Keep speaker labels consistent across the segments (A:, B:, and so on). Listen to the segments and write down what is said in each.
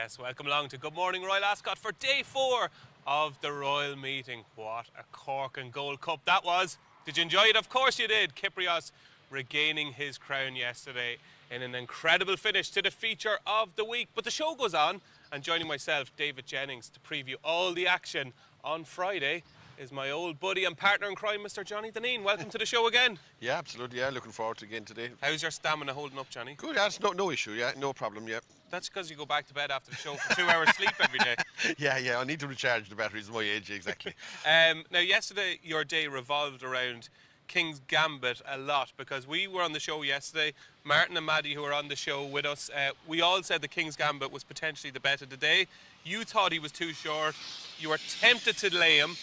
A: Yes, welcome along to Good Morning Royal Ascot for day 4 of the Royal Meeting. What a Cork and Gold Cup that was. Did you enjoy it? Of course you did. Kyprios regaining his crown yesterday in an incredible finish to the feature of the week. But the show goes on, and joining myself, David Jennings, to preview all the action on Friday is my old buddy and partner in crime, Mr. Johnny Deneen. Welcome to the show again.
B: Yeah, absolutely. Yeah, looking forward to again today.
A: How's your stamina holding up, Johnny?
B: Good. That's no issue. Yeah, no problem. Yeah.
A: That's because you go back to bed after the show for 2 hours sleep every day.
B: Yeah. I need to recharge the batteries at my age, exactly.
A: Now, yesterday your day revolved around King's Gambit a lot, because we were on the show yesterday. Martin and Maddie, who were on the show with us, we all said the King's Gambit was potentially the bet of the day. You thought he was too short. You were tempted to lay him.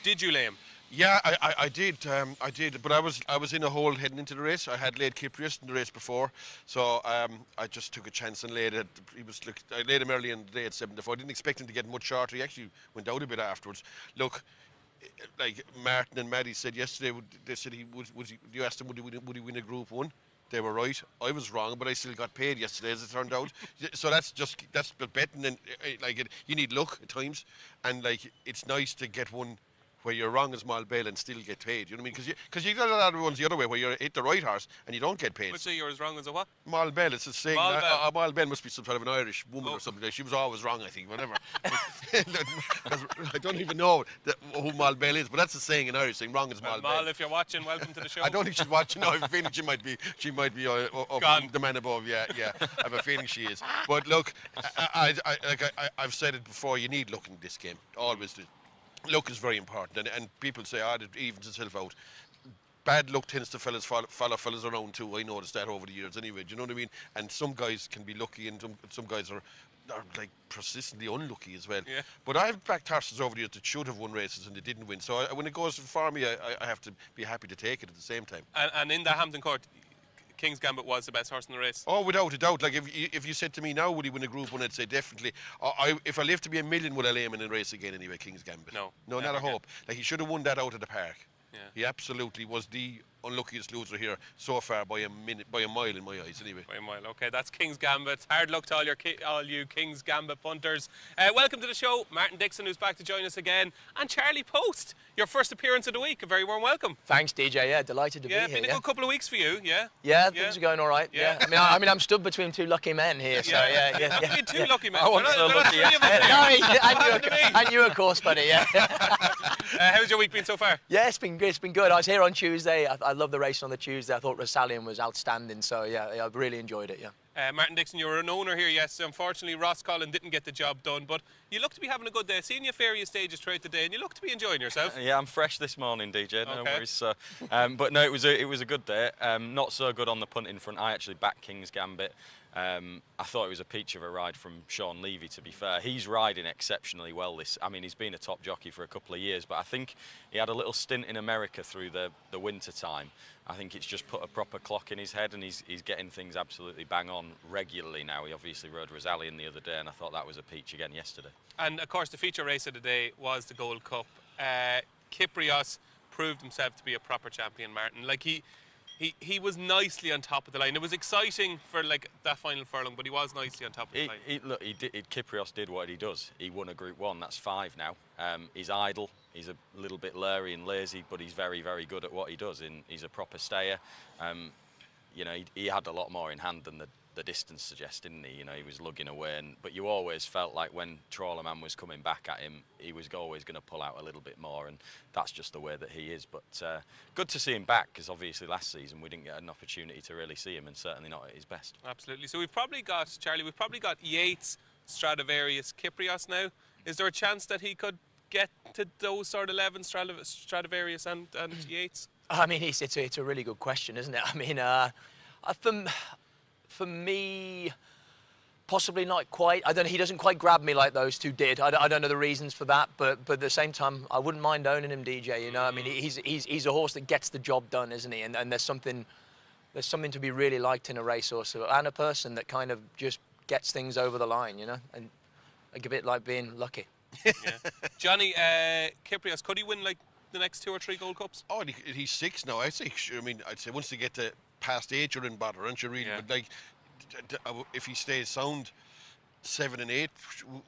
A: Did you lay him?
B: Yeah, I did. I did, but I was in a hole heading into the race. I had laid Kyprios in the race before, so I just took a chance and laid it. I laid him early in the day at 7-4. I didn't expect him to get much shorter. He actually went out a bit afterwards. Look, like Martin and Maddie said yesterday, they said you asked him would he win a Group 1? They were right. I was wrong, but I still got paid yesterday, as it turned out. So that's the betting, and you need luck at times, and it's nice to get one where you're wrong as Mal Bail and still get paid. You know what I mean? Because you got a lot of ones the other way where you hit the right horse and you don't get paid.
A: Would say you're as wrong as a what?
B: Mal Bail. It's a saying. Mal Bail must be some sort of an Irish woman or something. She was always wrong, I think. Whatever. I don't even know who Mal Bail is, but that's a saying in Irish, saying wrong as Mal Bail.
A: Mal, if you're watching, welcome to the show.
B: I don't think she's watching. No, I have a feeling she might be the man above. Yeah. I have a feeling she is. But look, I've said it before. You need luck in this game. Always do. Luck is very important, and people say, it evens itself out. Bad luck tends to follow fellas around too. I noticed that over the years anyway. Do you know what I mean? And some guys can be lucky, and some guys are like persistently unlucky as well. Yeah. But I've backed horses over the years that should have won races and they didn't win. So when it goes for me, I have to be happy to take it at the same time.
A: And in the Hampton Court, King's Gambit was the best horse in the race.
B: Oh, without a doubt. Like if you said to me now, would he win a Group 1? I'd say definitely. If I live to be a million, would I lay him in a race again anyway? King's Gambit.
A: No,
B: not a hope. Like he should have won that out of the park.
A: Yeah.
B: He absolutely was the unluckiest loser here so far by a mile in my eyes anyway.
A: By a mile. Okay, that's King's Gambit. Hard luck to all you King's Gambit punters. Welcome to the show, Martin Dixon, who's back to join us again, and Charlie Post, your first appearance of the week. A very warm welcome.
C: Thanks, DJ. Yeah, delighted to be here.
A: Been a good couple of weeks for you.
C: Yeah, things are going all right. Yeah. I mean, I'm stood between two lucky men here. So yeah.
A: Two lucky men.
C: I wasn't so lucky. And you, of course, buddy. Yeah.
A: How's your week been so far?
C: Yeah, it's been good. I was here on Tuesday. I love the race on the Tuesday. I thought Rosallion was outstanding. So yeah, I've really enjoyed it. Yeah.
A: Martin Dixon, you were an owner here, yes. Unfortunately, Ross Collin didn't get the job done, but you look to be having a good day. Seeing you various stages throughout the day, and you look to be enjoying yourself.
D: Yeah, I'm fresh this morning, DJ. No worries. But no, it was a good day. Not so good on the punting front. I actually backed King's Gambit. I thought it was a peach of a ride from Sean Levy, to be fair. He's riding exceptionally well. He's been a top jockey for a couple of years, but I think he had a little stint in America through the winter time. I think it's just put a proper clock in his head, and he's getting things absolutely bang on regularly now. He obviously rode Rosallion the other day, and I thought that was a peach again yesterday.
A: And of course, the feature race of the day was the Gold Cup. Kyprios proved himself to be a proper champion, Martin. Like he was nicely on top of the line. It was exciting for that final furlong, but he was nicely on top of the line.
D: Kyprios did what he does. He won a Group 1. That's 5 now. He's idle. He's a little bit leery and lazy, but he's very, very good at what he does. He's a proper stayer. He had a lot more in hand than the distance suggests, didn't he? He was lugging away, but you always felt like when Trawlerman was coming back at him, he was always going to pull out a little bit more, and that's just the way that he is. But good to see him back, because obviously last season we didn't get an opportunity to really see him, and certainly not at his best.
A: Absolutely. So we've probably got, Charlie, Yates, Stradivarius, Kyprios now. Is there a chance that he could get to those sort of 11, Stradivarius and Yates?
C: I mean, it's a really good question, isn't it? I mean, for me, possibly not quite. I don't know. He doesn't quite grab me like those two did. I don't know the reasons for that, but at the same time, I wouldn't mind owning him, DJ. I mean, he's a horse that gets the job done, isn't he? And there's something to be really liked in a racehorse and a person that kind of just gets things over the line, and a bit like being lucky.
A: Yeah. Johnny, Kyprios, could he win the next 2 or 3 Gold Cups?
B: Oh, he's 6 now. I'd say once they get to past 8, you're in bother, aren't you really? Yeah. But if he stays sound, 7 and 8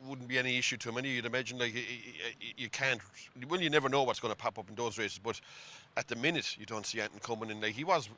B: wouldn't be any issue to him. And you'd imagine, like, you can't. Well, you never know what's going to pop up in those races. But at the minute, you don't see anything coming in. Like he was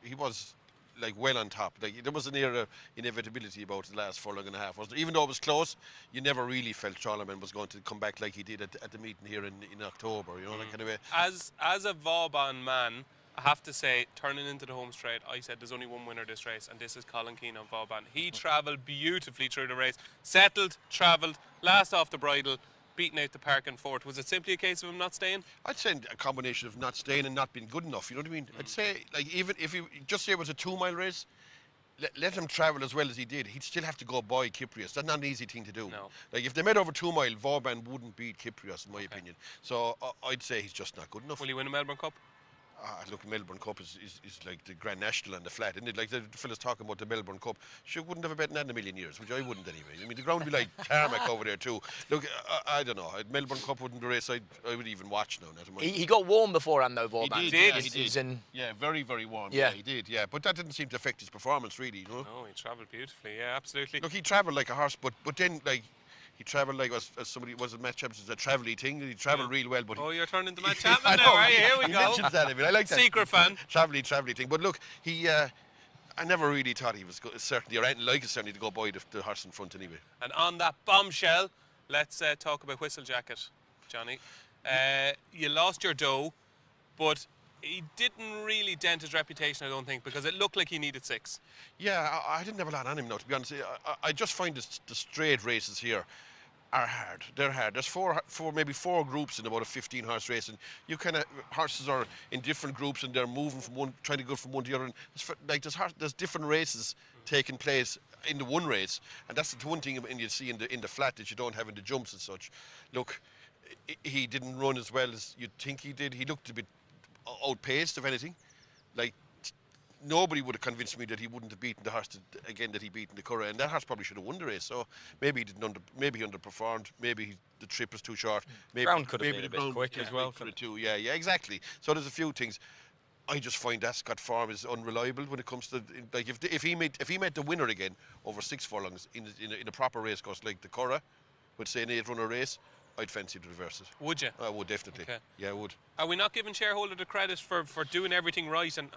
B: like well on top. Like there was an air of inevitability about the last furlong and a half. Even though it was close, you never really felt Charlemagne was going to come back like he did at the meeting here in October. You know, that kind of way.
A: As a Vauban man, I have to say, turning into the home straight, I said there's only one winner this race, and this is Colin Keane on Vauban. He travelled beautifully through the race, settled, travelled, last off the bridle, beaten out the park and fourth. Was it simply a case of him not staying?
B: I'd say a combination of not staying and not being good enough. You know what I mean? I'd say, like, even if you just say it was a 2 mile race, let him travel as well as he did. He'd still have to go by Kyprios. That's not an easy thing to do.
A: No.
B: Like if they made over 2 mile, Vauban wouldn't beat Kyprios, in my opinion. So I'd say he's just not good enough.
A: Will he win a Melbourne Cup?
B: Look, Melbourne Cup is like the Grand National on the flat, isn't it? Like the fellas talking about the Melbourne Cup. Sure, wouldn't have a bet in that in a million years, which I wouldn't anyway. I mean, the ground would be like tarmac over there too. Look, I don't know. Melbourne Cup wouldn't be a race I would even watch now.
C: He got warm beforehand though, Vauban.
B: He did. He did. Yeah, very, very warm. Yeah, he did. Yeah, but that didn't seem to affect his performance really. You know?
A: No, he travelled beautifully. Yeah, absolutely.
B: Look, he travelled like a horse, but then like. He travelled like as somebody was a Matt Chapman, it's a travelly thing. He travelled real well, but
A: you're turning to Matt Chapman now, right? Here we
B: he
A: go.
B: Mentions that, I mean, I like that.
A: Secret fan.
B: Travelly thing. But look, I never really thought he was certainly or anything like it certainly to go by the horse in front anyway.
A: And on that bombshell, let's talk about Whistle Jacket, Johnny. You lost your dough, but he didn't really dent his reputation, I don't think, because it looked like he needed 6.
B: Yeah, I didn't have a lot on him now, to be honest. I just find the straight races here are hard. They're hard. There's maybe four groups in about a 15 horse race, and you kind of horses are in different groups and they're moving from one, trying to go from one to the other. And there's different races taking place in the one race, and that's the one thing you see in the flat that you don't have in the jumps and such. Look, he didn't run as well as you'd think he did. He looked a bit outpaced, if anything. Like, nobody would have convinced me that he wouldn't have beaten the horse that he beat in the Curragh, and that horse probably should have won the race. So maybe he didn't maybe he underperformed, maybe the trip was too short. Maybe
D: ground could have been a bit quick as well
B: for it too. Yeah, exactly. So there's a few things. I just find Ascot form is unreliable when it comes to, like, if he made the winner again over 6 furlongs in a proper race course like the Curragh, with say an 8-runner race, I'd fancy to reverse it.
A: Would you?
B: I would, definitely. Okay. Yeah, I would.
A: Are we not giving shareholder the credit for doing everything right and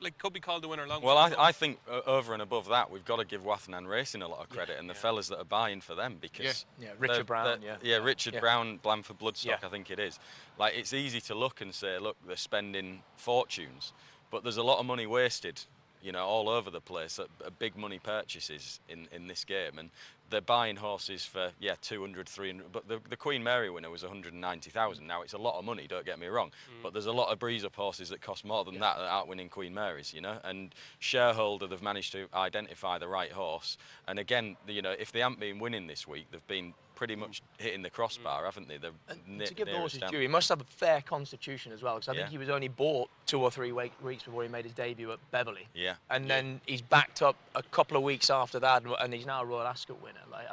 A: like could be called the winner long?
D: Well, I think over and above that, we've got to give Wathanan Racing a lot of credit and the fellas that are buying for them, because
C: Richard Brown,
D: Richard Brown, Blandford Bloodstock, I think it is. Like, it's easy to look and say, look, they're spending fortunes, but there's a lot of money wasted, you know, all over the place at big money purchases in this game, and they're buying horses for 200, 300. But the Queen Mary winner was 190,000. Now, it's a lot of money, don't get me wrong, but there's a lot of breeze up horses that cost more than that aren't winning Queen Marys, you know. And shareholder, they've managed to identify the right horse, and again, you know, if they haven't been winning this week, they've been pretty much hitting the crossbar, haven't they?
C: And to give the horses due, he must have a fair constitution as well, because I think he was only bought 2 or 3 weeks before he made his debut at Beverley. Yeah. And then he's backed up a couple of weeks after that, and he's now a Royal Ascot winner. Like,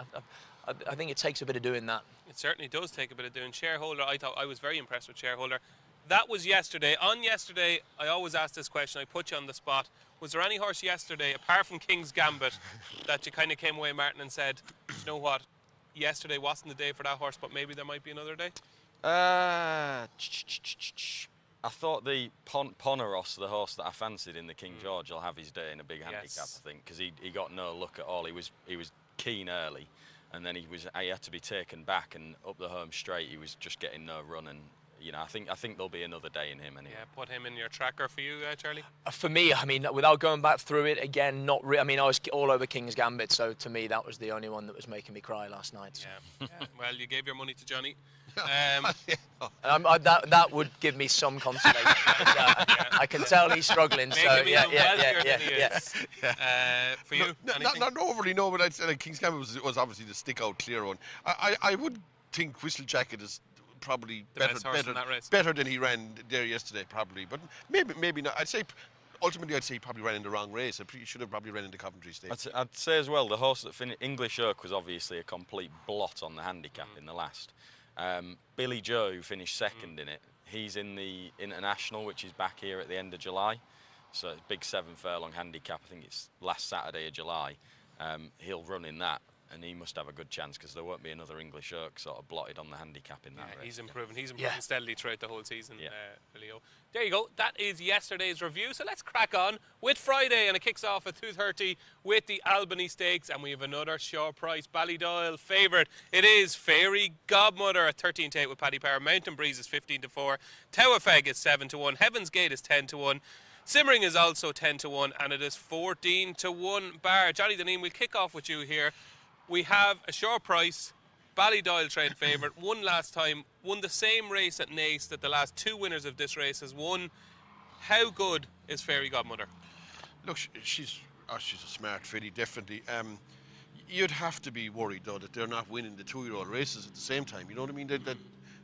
C: I think it takes a bit of doing that. It
A: certainly does take a bit of doing. Shareholder, I was very impressed with Shareholder. That was yesterday. On yesterday, I always ask this question. I put you on the spot. Was there any horse yesterday, apart from King's Gambit, that you kind of came away, Martin, and said, you know what? Yesterday wasn't the day for that horse, but maybe there might be another day?
D: I thought the Poneros, the horse that I fancied in the King George, will have his day in a big handicap, I think, because he got no look at all. He was keen early, and then he had to be taken back, and up the home straight he was just getting no run, and you know, I think there'll be another day in him anyway.
A: Yeah, put him in your tracker for you, Charlie?
C: For me, I mean, without going back through it again, I mean, I was all over King's Gambit, so to me that was the only one that was making me cry last night. So.
A: Yeah. Well, you gave your money to Johnny.
C: That would give me some consolation. I can tell he's struggling. For
A: you,
B: not overly, no, but I'd say like King's Gambit was obviously the stick out clear one. I would think Whistle Jacket is probably better than he ran there yesterday, probably, but maybe not. Ultimately, I'd say he probably ran in the wrong race. He should have probably ran in the Coventry Stakes.
D: I'd say as well, the horse that finished, English Oak, was obviously a complete blot on the handicap in the last. Billy Joe, who finished second in it, he's in the International, which is back here at the end of July. So it's a big 7 furlong handicap. I think it's last Saturday of July. He'll run in that. and he must have a good chance because there won't be another English Oak sort of blotted on the handicap in that race.
A: He's improving. He's improving steadily throughout the whole season, Leo. There you go. That is yesterday's review. So let's crack on with Friday, and it kicks off at 2:30 with the Albany Stakes, and we have another sure price Ballydoyle favourite. It is Fairy Godmother at 13-8 with Paddy Power. Mountain Breeze is 15-4. Towerfeg is 7-1. Heaven's Gate is 10-1. Simmering is also 10-1, and it is 14-1 bar. Johnny Deneen, we'll kick off with you here. We have a sure price Ballydoyle trained favourite, won last time, won the same race at Naas that the last two winners of this race has won. How good is Fairy Godmother?
B: Look, she's a smart filly, definitely. You'd have to be worried though that they're not winning the 2-year-old races at the same time. You know what I mean? That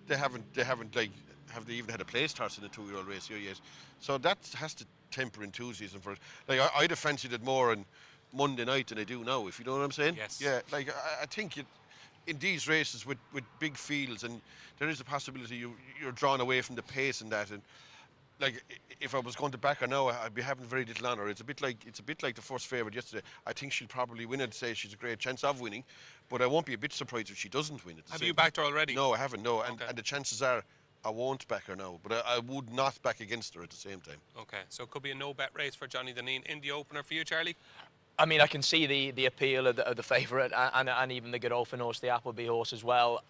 B: they haven't like, have they even had a place horse in a 2-year-old race here yet? So that has to temper enthusiasm for it. Like I'd have fancied it more on Monday night than I do now, if you know what I'm saying.
A: Yes.
B: Yeah, like I think in these races with big fields, and there is a possibility you're drawn away from the pace and that, and like if I was going to back her now, I'd be having very little on her. It's a bit like the first favourite yesterday. I think she'll probably win. I'd say she's a great chance of winning, but I won't be a bit surprised if she doesn't win it.
A: Have you backed her already?
B: No, I haven't. No, and the chances are I won't back her now, but I would not back against her at the same time.
A: Okay, so it could be a no-bet race for Johnny Deneen in the opener for you, Charlie.
C: I mean, I can see the appeal of the favourite and even the Godolphin horse, the Appleby horse as well.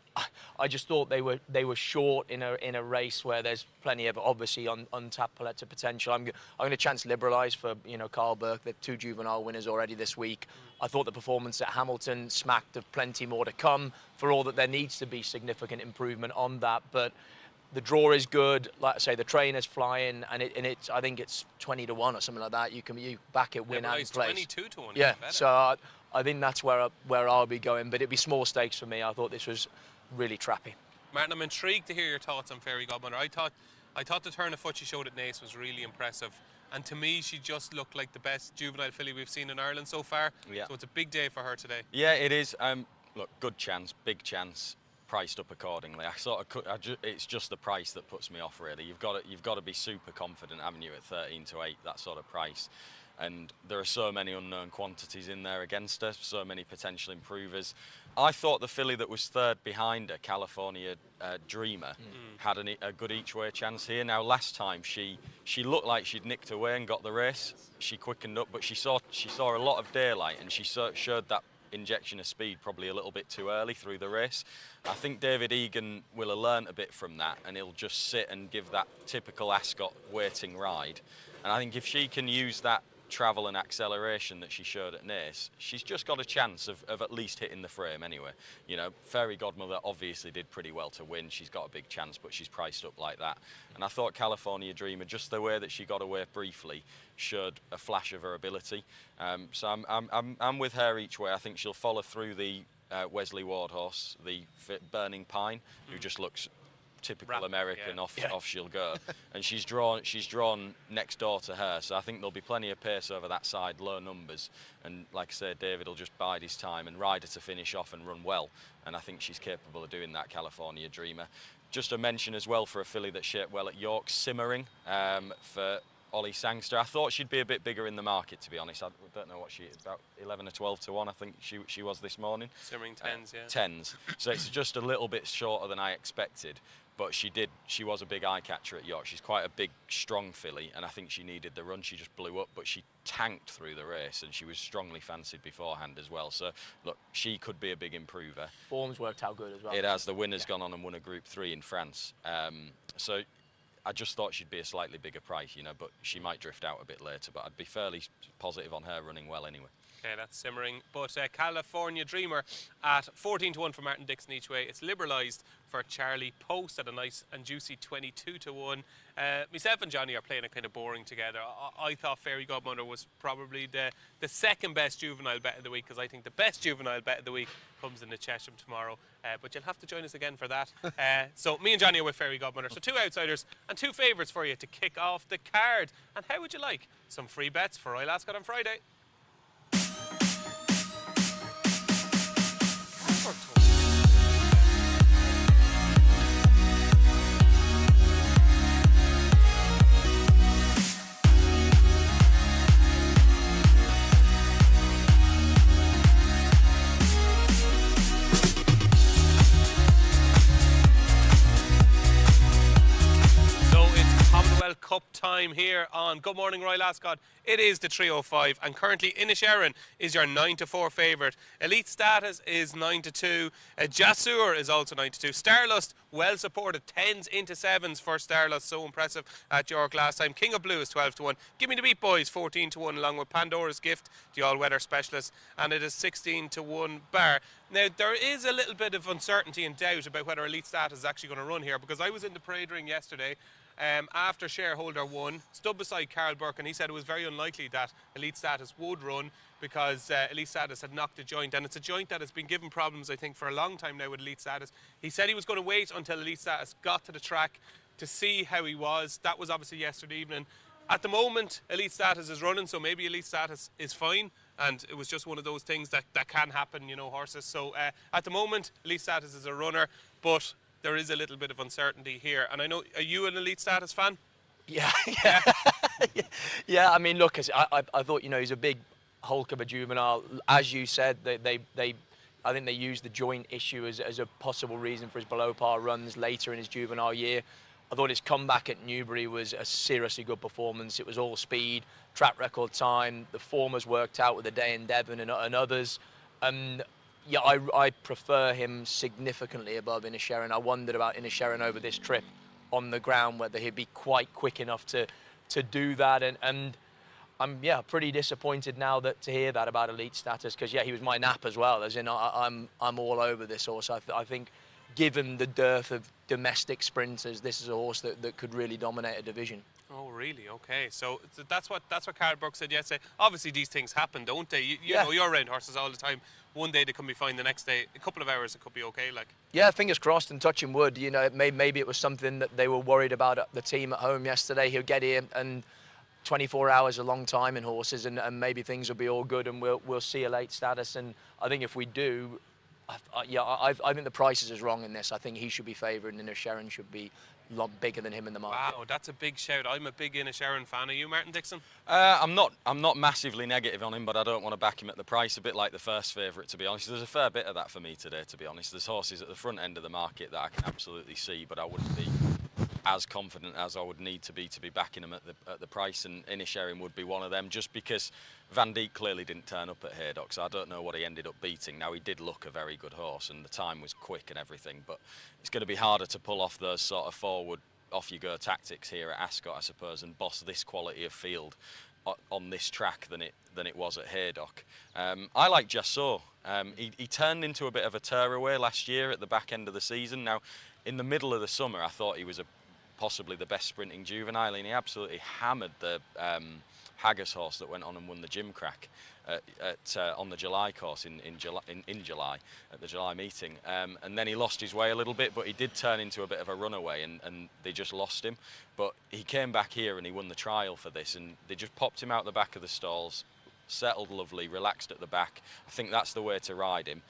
C: I just thought they were short in a race where there's plenty of obviously untapped potential. I'm going to chance Liberalise for Carl Burke. The 2 juvenile winners already this week. I thought the performance at Hamilton smacked of plenty more to come. For all that there needs to be significant improvement on that, but the draw is good. Like I say, the trainer's flying, and it's I think it's 20-1 or something like that. You back it, win and place.
A: 22-1.
C: Yeah, so I think that's where I'll be going. But it'd be small stakes for me. I thought this was really trappy.
A: Martin, I'm intrigued to hear your thoughts on Fairy Godmother. I thought the turn of foot she showed at Naas was really impressive, and to me she just looked like the best juvenile filly we've seen in Ireland so far. Yeah. So it's a big day for her today.
D: Yeah, it is. Look, good chance, big chance. Priced up accordingly. It's just the price that puts me off really. You've got to be super confident, haven't you, at 13-8, that sort of price. And there are so many unknown quantities in there against her, so many potential improvers. I thought the filly that was third behind her, California Dreamer, had a good each-way chance here. Now, last time she looked like she'd nicked away and got the race. She quickened up, but she saw a lot of daylight, and she showed that injection of speed probably a little bit too early through the race. I think David Egan will have learnt a bit from that, and he'll just sit and give that typical Ascot waiting ride. And I think if she can use that travel and acceleration that she showed at Naas, she's just got a chance of at least hitting the frame anyway. Fairy Godmother obviously did pretty well to win. She's got a big chance, but she's priced up like that. And I thought California Dreamer, just the way that she got away briefly, showed a flash of her ability. So I'm with her each way. I think she'll follow through the Wesley Ward horse, the Burning Pine, who just looks typical American, off she'll go. And she's drawn next door to her, so I think there'll be plenty of pace over that side, low numbers, and like I said, David will just bide his time and ride her to finish off and run well, and I think she's capable of doing that, California Dreamer. Just a mention as well for a filly that shaped well at York, Simmering, for Ollie Sangster. I thought she'd be a bit bigger in the market, to be honest. I don't know what she is, about 11 or 12-1 I think she was this morning.
A: Simmering 10s, yeah.
D: 10s, so it's just a little bit shorter than I expected. But she was a big eye catcher at York. She's quite a big, strong filly, and I think she needed the run. She just blew up, but she tanked through the race, and she was strongly fancied beforehand as well. So, look, she could be a big improver.
C: Form's worked out good as well.
D: It has. The winner's gone on and won a Group 3 in France. So I just thought she'd be a slightly bigger price, but she might drift out a bit later. But I'd be fairly positive on her running well anyway.
A: Okay, that's Simmering. But California Dreamer at 14-1 for Martin Dixon each way. It's liberalised for Charlie Post at a nice and juicy 22-1. Myself and Johnny are playing it kind of boring together. I thought Fairy Godmother was probably the second best juvenile bet of the week, because I think the best juvenile bet of the week comes in the Chesham tomorrow. But you'll have to join us again for that. So me and Johnny are with Fairy Godmother. So 2 outsiders and 2 favourites for you to kick off the card. And how would you like some free bets for Royal Ascot on Friday? time here on Good Morning Royal Ascot. It is the 305, and currently INISHERIN is your 9-4 favourite. Elite Status is 9-2. Jasur is also 9-2. Starlust, well supported, 10s into 7s for Starlust, so impressive at York last time. King of Blue is 12-1. Give Me the Beat Boys 14-1, along with Pandora's Gift, the all-weather specialist, and it is 16-1 bar. Now, there is a little bit of uncertainty and doubt about whether Elite Status is actually going to run here, because I was in the parade ring yesterday after Shareholder won, stood beside Carl Burke, and he said it was very unlikely that Elite Status would run because Elite Status had knocked a joint, and it's a joint that has been given problems, I think, for a long time now with Elite Status. He said he was going to wait until Elite Status got to the track to see how he was. That was obviously yesterday evening. At the moment, Elite Status is running, so maybe Elite Status is fine, and it was just one of those things that can happen, you know, horses. So at the moment, Elite Status is a runner, but there is a little bit of uncertainty here. And I know, are you an Elite Status fan?
C: Yeah. Yeah, I mean, look, I thought, you know, he's a big hulk of a juvenile. As you said, I think they used the joint issue as a possible reason for his below par runs later in his juvenile year. I thought his comeback at Newbury was a seriously good performance. It was all speed, track record time. The form has worked out with a day in Devon and others. Yeah, I prefer him significantly above INISHERIN. I wondered about INISHERIN over this trip on the ground, whether he'd be quite quick enough to do that. And I'm pretty disappointed now to hear that about Elite Status, because he was my nap as well. As in, I'm all over this horse. I think, given the dearth of domestic sprinters, this is a horse that could really dominate a division.
A: Oh, really? Okay. So that's what Carl Burke said yesterday. Obviously, these things happen, don't they? You know, you're around horses all the time. One day they can be fine, the next day, a couple of hours, it could be okay. Like. Yeah,
C: fingers crossed and touching wood. You know, maybe it was something that they were worried about at the team at home yesterday. He'll get here, and 24 hours is a long time in horses, and maybe things will be all good, and we'll see Elite Status. And I think if we do, I think the prices is wrong in this. I think he should be favoured, and INISHERIN should be a lot bigger than him in the market.
A: Wow, that's a big shout. I'm a big INISHERIN fan. Are you, Martin Dixon?
D: I'm not massively negative on him, but I don't want to back him at the price. A bit like the first favourite, to be honest. There's a fair bit of that for me today, to be honest. There's horses at the front end of the market that I can absolutely see, but I wouldn't be as confident as I would need to be backing him at the price, and INISHERIN would be one of them, just because Van Dijk clearly didn't turn up at Haydock, so I don't know what he ended up beating. Now, he did look a very good horse, and the time was quick and everything, but it's going to be harder to pull off those sort of forward, off-you-go tactics here at Ascot, I suppose, and boss this quality of field on this track than it was at Haydock. I like Jasur. He turned into a bit of a tearaway last year at the back end of the season. Now, in the middle of the summer, I thought he was possibly the best sprinting juvenile, and he absolutely hammered the Haggis horse that went on and won the Gimcrack on the July course in July at the July meeting, and then he lost his way a little bit, but he did turn into a bit of a runaway, and they just lost him. But he came back here and he won the trial for this, and they just popped him out the back of the stalls, settled lovely, relaxed at the back. I think that's the way to ride him.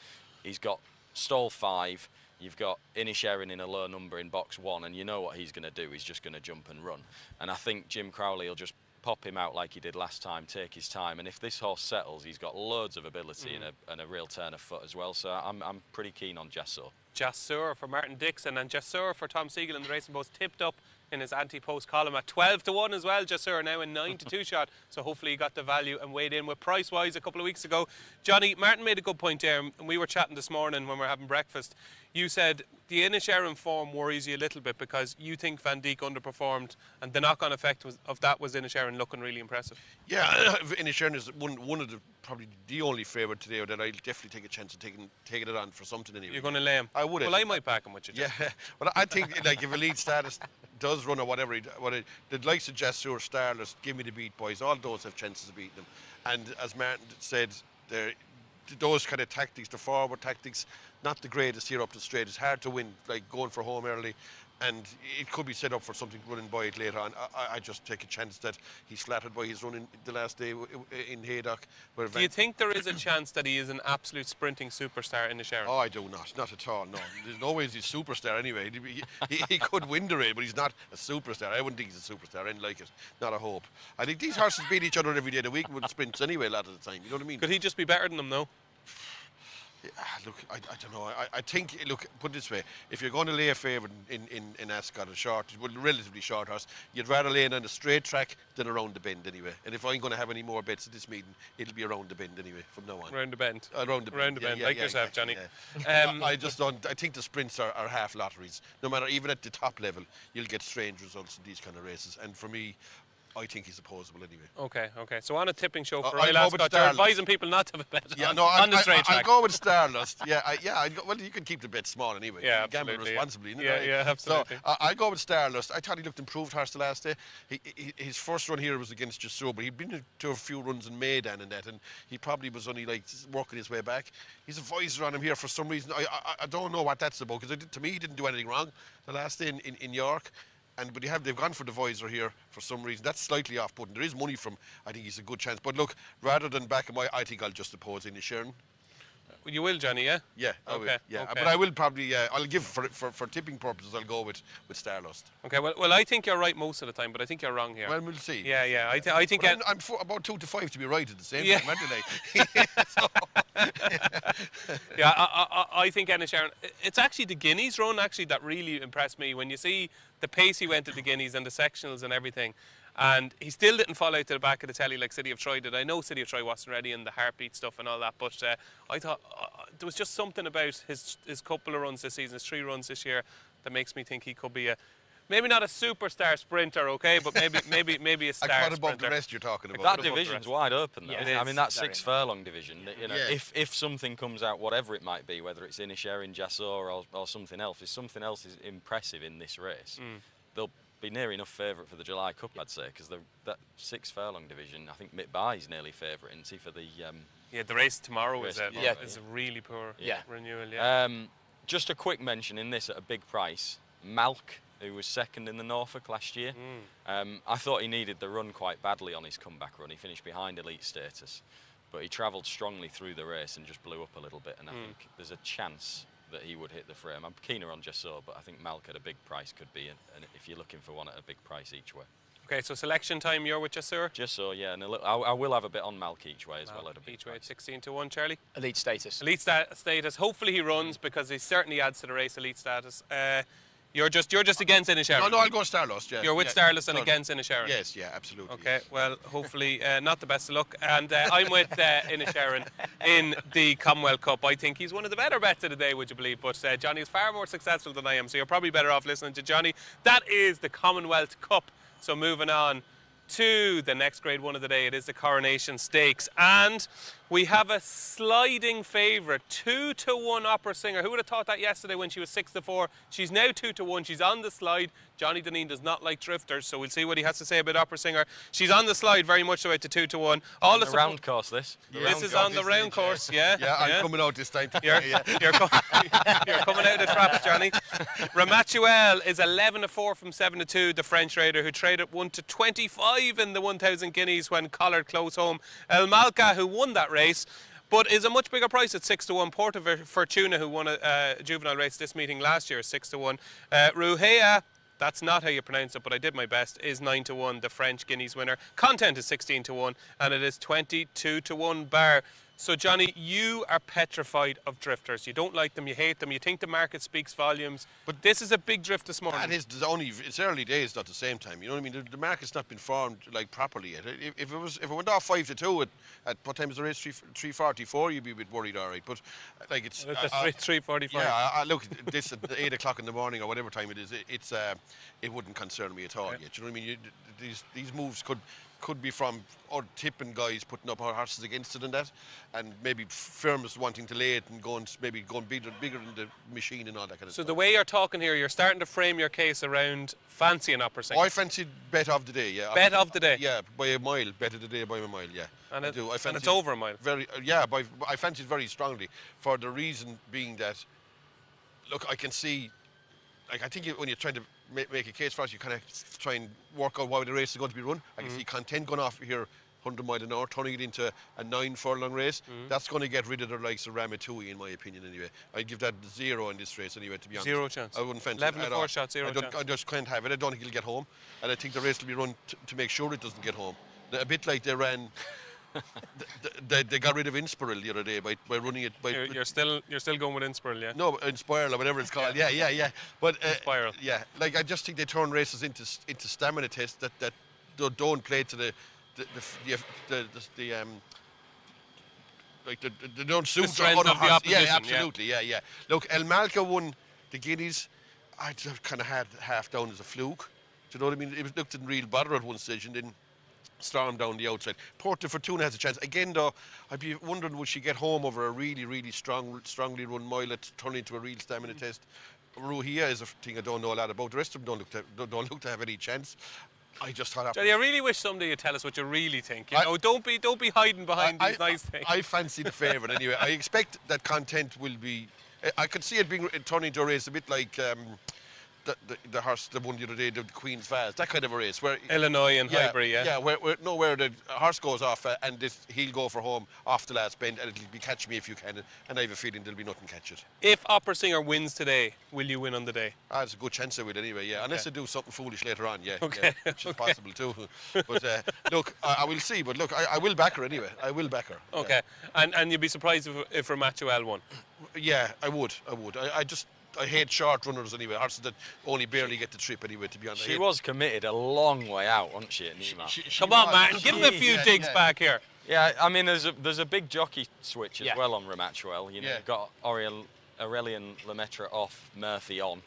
D: He's got stall 5. You've got INISHERIN in a low number in box 1, and you know what he's going to do. He's just going to jump and run. And I think Jim Crowley will just pop him out like he did last time, take his time. And if this horse settles, he's got loads of ability and a real turn of foot as well. So I'm pretty keen on Jasur.
A: Jasur for Martin Dixon, and Jasur for Tom Siegel in the Racing Post, tipped up in his anti-post column at 12-1 as well. Jasur now in 9-2 shot, so hopefully he got the value and weighed in with price-wise a couple of weeks ago. Johnny, Martin made a good point there, and we were chatting this morning when we were having breakfast. You said the INISHERIN form worries you a little bit because you think Van Dijk underperformed, and the knock-on effect of that was INISHERIN looking really impressive.
B: Yeah, INISHERIN is one of the probably the only favourite today that I'll definitely take a chance of taking it on for something anyway.
A: You're going to lay him?
B: I would.
A: Well, I might back him with you.
B: Yeah, but I think like if Elite Status does run or whatever, the likes of Jasur, Starless, Give Me the Beat Boys, all those have chances of beating them. And as Martin said, those kind of tactics, the forward tactics, not the greatest here up the straight. It's hard to win, like going for home early, and it could be set up for something running by it later on. I just take a chance that he's flattered by his running the last day in Haydock.
A: Do you think there is a chance that he is an absolute sprinting superstar in INISHERIN?
B: Oh, I do not at all, no. There's no way he's a superstar anyway. He could win the race, but he's not a superstar. I wouldn't think he's a superstar, I didn't like it, not a hope. I think these horses beat each other every day of the week with sprints anyway a lot of the time, you know what I mean?
A: Could he just be better than them though?
B: Look, I don't know. I think, look, put it this way: if you're going to lay a favourite in Ascot, a short, well, relatively short horse, you'd rather lay it on a straight track than around the bend anyway. And if I'm going to have any more bets at this meeting, it'll be around the bend anyway from now on.
A: Around the bend.
B: Around the bend,
A: like yourself, Johnny.
B: Yeah. I just don't. I think the sprints are half lotteries. No matter, even at the top level, you'll get strange results in these kind of races. And for me, I think he's opposable anyway.
A: Okay. So on a tipping show for
B: I'll
A: Royal
B: go with
A: Ascot, you're
B: Starlust.
A: advising people not to have a bet on the straight
B: I'll
A: track.
B: go with Starlust. Well, you can keep the bet small anyway.
A: Yeah,
B: Gamble
A: absolutely.
B: responsibly.
A: Yeah, absolutely.
B: So I'll go with Starlust. I thought he looked improved horse the last day. His first run here was against Jusso, but he'd been to a few runs in Maidan and that, and he probably was only like working his way back. He's a visor on him here for some reason. I don't know what that's about, because to me he didn't do anything wrong the last day in York. But they've gone for the visor here for some reason. That's slightly off-putting. There is money from, I think he's a good chance. But look, rather than back him, I think I'll just oppose INISHERIN.
A: You will, Johnny, yeah?
B: Yeah, I will. Yeah,
A: okay.
B: but I will probably, I'll give, for tipping purposes, I'll go with Starlust.
A: Okay, well, I think you're right most of the time, but I think you're wrong here.
B: Well, we'll see.
A: Yeah. I think...
B: But I'm about 2 to 5 to be right at the same time, aren't I?
A: I think INISHERIN... It's actually the Guineas run, actually, that really impressed me. When you see the pace he went at the Guineas and the sectionals and everything, and he still didn't fall out to the back of the telly like City of Troy did. I know City of Troy wasn't ready and the heartbeat stuff and all that, but I thought there was just something about his couple of runs this season, his 3 runs this year, that makes me think he could be maybe not a superstar sprinter, okay, but maybe a star
B: quite
A: sprinter.
B: above the rest you're talking about.
D: That division's wide open, though.
A: Yeah,
D: I mean, that 6 furlong division, you know,
B: Yeah.
D: if something comes out, whatever it might be, whether it's INISHERIN, Jassor or something else, if something else is impressive in this race, they'll be near enough favourite for the July Cup, I'd say, because that 6 furlong division, I think Mitt Bai's nearly favourite, isn't he, for the...
A: the race tomorrow
D: race
A: is a really poor renewal,
D: just a quick mention in this at a big price, Malk, who was second in the Norfolk last year. I thought he needed the run quite badly on his comeback run. He finished behind elite status, but he travelled strongly through the race and just blew up a little bit, and I think there's a chance that he would hit the frame. I'm keener on Jassor, but I think Malk at a big price could be, and if you're looking for one at a big price each way.
A: Okay, so selection time, you're with Jassor?
D: Jassor, yeah, and I will have a bit on Malk each way as well at a big
A: Each way
D: price.
A: at 16 to 1, Charlie?
C: Elite status.
A: Elite status. Hopefully he runs, because he certainly adds to the race, elite status. You're just against INISHERIN?
B: No, I'll go Starlust, yeah.
A: You're with Starlust and against INISHERIN?
B: Yes, yeah, absolutely.
A: Okay, well, hopefully not the best of luck. And I'm with INISHERIN in the Commonwealth Cup. I think he's one of the better bets of the day, would you believe? But Johnny is far more successful than I am, so you're probably better off listening to Johnny. That is the Commonwealth Cup. So moving on to the next grade one of the day, it is the Coronation Stakes. And we have a sliding favourite, 2 to 1 opera singer. Who would have thought that yesterday when she was 6 to 4? She's now 2 to 1. She's on the slide. Johnny Deneen does not like drifters, so we'll see what he has to say about opera singer. She's on the slide very much so at the 2 to 1. All the
D: round course, this.
A: This is on the round course, yeah.
B: Yeah, I'm coming out this time.
A: You're coming out of the traps, Johnny. Ramatuel is 11 to 4 from 7 to 2. The French rider who traded 1 to 25 in the 1,000 guineas when collared close home. El Malka, who won that race, but is a much bigger price at 6 to 1. Porta Fortuna, who won a juvenile race this meeting last year, 6 to 1. Ruhea, that's not how you pronounce it, but I did my best, is 9 to 1, the French Guineas winner. Content is 16 to 1, and it is 22 to 1 bar. So, Johnny, you are petrified of drifters. You don't like them, you hate them, you think the market speaks volumes. But this is a big drift this morning.
B: And it's early days, not the same time. You know what I mean? The market's not been formed like properly yet. If it went off 5 to 2 at what time is the race? 3:44, you'd be a bit worried, all right. But like it's
A: 3:45.
B: Yeah, look, this at 8 o'clock in the morning or whatever time it is. It wouldn't concern me at all yet. You know what I mean? These moves could be from tipping guys putting up our horses against it and that, and maybe firms wanting to lay it and going bigger in the machine and all that kind of stuff.
A: So the way you're talking here, you're starting to frame your case around fancy an opera singer.
B: I fancied bet of the day, yeah.
A: Bet of the day?
B: Yeah, by a mile. Bet of the day by a mile, yeah.
A: And
B: I do.
A: and it's over a mile?
B: I fancied very strongly, for the reason being that, look, I can see, like, I think when you're trying to make a case for us, you kind of try and work out why the race is going to be run. I can see Content going off here 100 mile an hour, turning it into a 9 furlong race. That's going to get rid of the likes of Ramatui, in my opinion, anyway. I'd give that 0 in this race anyway, to be honest.
A: 0 chance.
B: I wouldn't fancy
A: 11
B: it
A: to
B: at
A: 4
B: all.
A: shots, 0 chance.
B: I just can't have it. I don't think he'll get home. And I think the race will be run to make sure it doesn't get home. A bit like they ran They got rid of Inspiral the other day by running it by.
A: You're still going with Inspiral, yeah?
B: No, Inspiral or whatever it's called. Yeah. But
A: Inspiral.
B: yeah, like I just think they turn races into stamina tests that don't play to the like they don't suit
A: strength
B: other
A: of the
B: horses.
A: opposition.
B: Yeah, absolutely. Yeah. Look, El Malka won the Guineas. I just kind of had half down as a fluke. Do you know what I mean? It looked in real bother at one stage and then stormed down the outside. Porta Fortuna has a chance. Again, though, I'd be wondering would she get home over a really strongly run mile that turn into a real stamina test. Ruhia is a thing I don't know a lot about. The rest of them don't look to have any chance. I just thought.
A: Johnny, I really wish someday you'd tell us what you really think. You know, don't be hiding behind these nice things.
B: I fancy the favourite anyway. I expect that Content will be. I could see it being turning into a race a bit like the horse that won the other day, the Queen's Vase, that kind of a race where
A: Illinois and Highbury,
B: yeah, where the horse goes off and he'll go for home off the last bend, and it'll be catch me if you can, and I have a feeling there'll be nothing catch it.
A: If Opera Singer wins today, will you win on the day?
B: There's a good chance I will anyway, yeah, unless I do something foolish later on, yeah,
A: okay.
B: Yeah, which is possible too. But look, I will see. But look, I will back her anyway. I will back her.
A: Okay, yeah. And you'd be surprised if Ramatuel won?
B: Yeah, I would. I hate short runners anyway, horses that only barely get the trip anyway, to be honest.
D: She was committed a long way out, wasn't she, at Newmarket?
A: Come on, Martin, give him a few digs back here.
D: Yeah, I mean, there's a big jockey switch as well on Ramatuel. You know, you've got Aurélien Lemaitre off, Murphy on.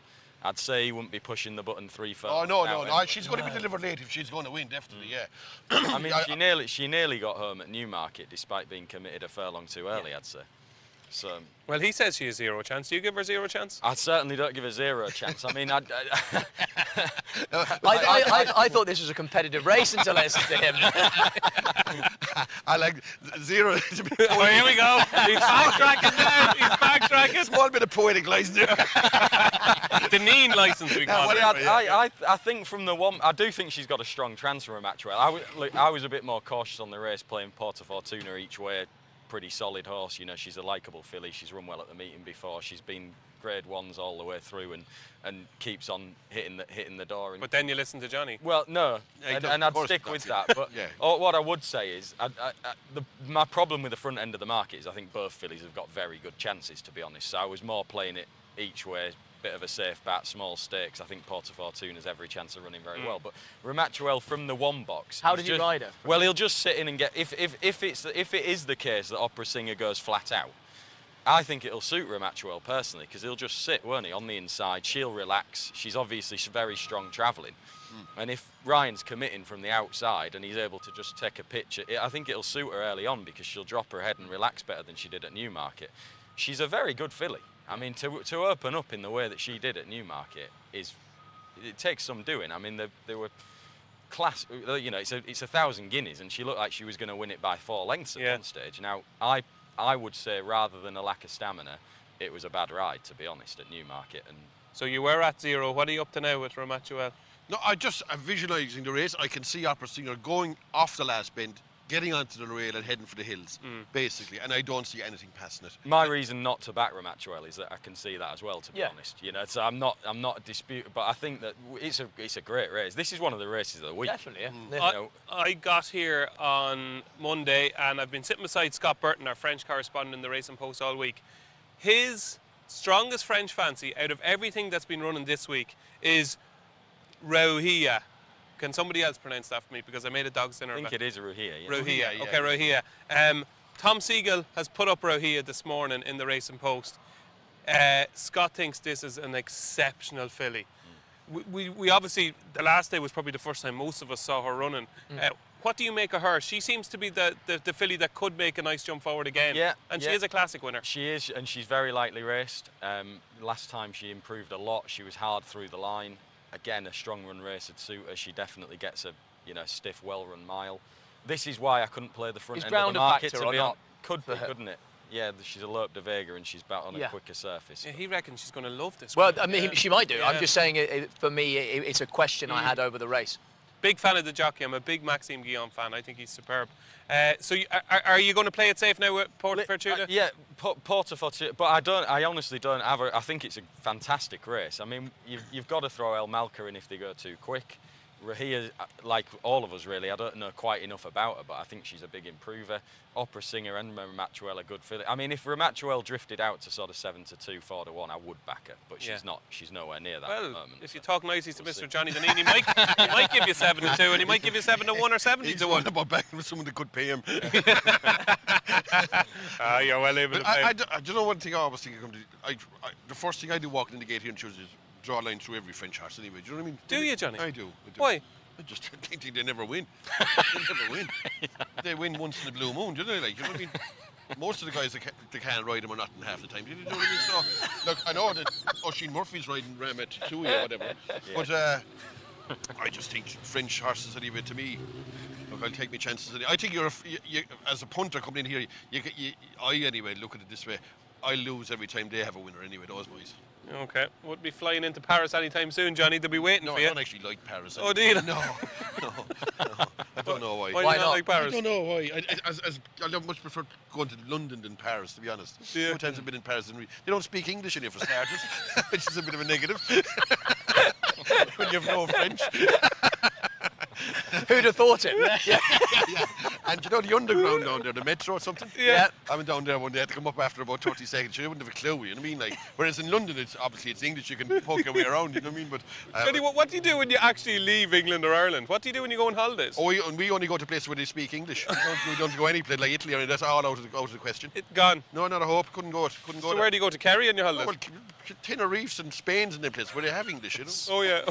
D: I'd say he wouldn't be pushing the button 3 furlongs.
B: Oh no! She's going to be delivered late if she's going to win, definitely. Yeah.
D: I mean, she nearly got home at Newmarket despite being committed a furlong too early, I'd say. So,
A: well, he says she has zero chance. Do you give her zero chance?
D: I certainly don't give her zero chance. I mean,
C: I thought this was a competitive race until I listened to him.
B: I like zero.
A: Oh, here we go. He's backtracking now. He's backtracking.
B: Small bit of poetic license there.
A: The Neen license we call it.
D: I think from the one, I do think she's got a strong transfer from Matchwell. I was a bit more cautious on the race, playing Porta Fortuna each way. Pretty solid horse, you know. She's a likeable filly. She's run well at the meeting before. She's been grade 1s all the way through and keeps on hitting the door. And
A: but then you listen to Johnny.
D: Well, no, and I'd stick with that. But what I would say is, my problem with the front end of the market is I think both fillies have got very good chances, to be honest. So I was more playing it each way. Bit of a safe bet, small stakes. I think Porta Fortuna's every chance of running very well. But Ramatuel from the one box.
C: How did you ride her?
D: Well, he'll just sit in and get. If it is the case that Opera Singer goes flat out, I think it'll suit Ramatuel personally, because he'll just sit, won't he, on the inside. She'll relax. She's obviously very strong travelling. And if Ryan's committing from the outside and he's able to just take a pitch, I think it'll suit her early on, because she'll drop her head and relax better than she did at Newmarket. She's a very good filly. I mean, to open up in the way that she did at Newmarket it takes some doing. I mean, they were class. You know, it's 1,000 guineas, and she looked like she was going to win it by 4 lengths at one stage. Now, I would say, rather than a lack of stamina, it was a bad ride, to be honest, at Newmarket. And
A: so you were at 0. What are you up to now with Ramatuel?
B: No, I'm visualising the race. I can see Opera Singer going off the last bend, getting onto the rail and heading for the hills, basically, and I don't see anything passing it.
D: My reason not to back Ramatuel is that I can see that as well, to be honest. You know, so I'm not disputing, but I think that it's a great race. This is one of the races of the week.
C: Definitely, yeah.
A: I got here on Monday, and I've been sitting beside Scott Burton, our French correspondent in the Racing Post all week. His strongest French fancy out of everything that's been running this week is Ruhia. Can somebody else pronounce that for me? Because I made a dog's dinner.
D: I think it is Ruhia. Yeah.
A: Ruhia. Okay, Ruhia. Tom Siegel has put up Ruhia this morning in the Racing Post. Scott thinks this is an exceptional filly. We obviously, the last day was probably the first time most of us saw her running. What do you make of her? She seems to be the filly that could make a nice jump forward again. Yeah. And she is a classic winner.
D: She is, and she's very lightly raced. Last time she improved a lot. She was hard through the line. Again, a strong run race would suit her. She definitely gets a stiff, well-run mile. This is why I couldn't play the front end of the market, to be honest. Could be, couldn't it? Yeah, she's a Lope de Vega and she's about on a quicker surface.
A: Yeah, he reckons she's going to love this.
C: Well, I mean, she might do. Yeah. I'm just saying, for me, it's a question I had over the race.
A: Big fan of the jockey. I'm a big Maxime Guillaume fan. I think he's superb. So, are you going to play it safe now with Porta Fortuna?
D: Yeah, Porta Fortuna. But I honestly don't have I think it's a fantastic race. I mean, you've got to throw El Malka in if they go too quick. Rahia, like all of us really, I don't know quite enough about her, but I think she's a big improver. Opera singer and Ramachuel are good for it. I mean, if Ramachuel drifted out to sort of 7-2, 4-1, I would back her, but she's not. She's nowhere near that at the moment.
A: If you talk nicely to Mr. Johnny Deneen, he might give you 7-2, and he might give you 7-1 or 70-1.
B: He's the one about backing with someone that could pay him.
A: You're well able to pay.
B: I don't know one thing I always think. The first thing I do walking in the gate here in Tuesday is draw a line through every French horse anyway. Do you know what I mean?
A: Do you, Johnny?
B: I do.
A: Why?
B: I just think they never win. They never win. They win once in a blue moon, do they? Like, you know what I mean? Most of the guys, they can't ride them or not in half the time. You know what I mean? So, look, I know that Oisin Murphy's riding Ram at 2 or whatever, but I just think French horses anyway. To me, look, I'll take my chances. I think you, as a punter coming in here, I anyway look at it this way. I lose every time they have a winner anyway. Those boys.
A: Okay, wouldn't be flying into Paris anytime soon, Johnny. They'll be waiting for you.
B: I don't actually like Paris.
A: Oh, do you?
B: No. I don't know why.
A: Why do you not like Paris?
B: I don't know why. I much prefer going to London than Paris, to be honest.
A: Yeah.
B: 2 times I've been in Paris, and they don't speak English in here for starters, which is a bit of a negative. When you have no French.
C: Who'd have thought it?
B: Yeah. And you know the underground down there, the metro or something?
A: Yeah.
B: I went down there one day, I had to come up after about 30 seconds. You wouldn't have a clue, you know what I mean? Like, whereas in London, it's English, you can poke your way around, you know what I mean? But
A: Johnny, what do you do when you actually leave England or Ireland? What do you do when you go on holidays?
B: we only go to places where they speak English. We don't go any place like Italy, or that's all out of the question.
A: It's gone.
B: No, not a hope. Couldn't go.
A: So where do you go to Kerry on your holidays?
B: Well, Tenerife's and Spain's in the place where they have English, you know.
A: Oh yeah.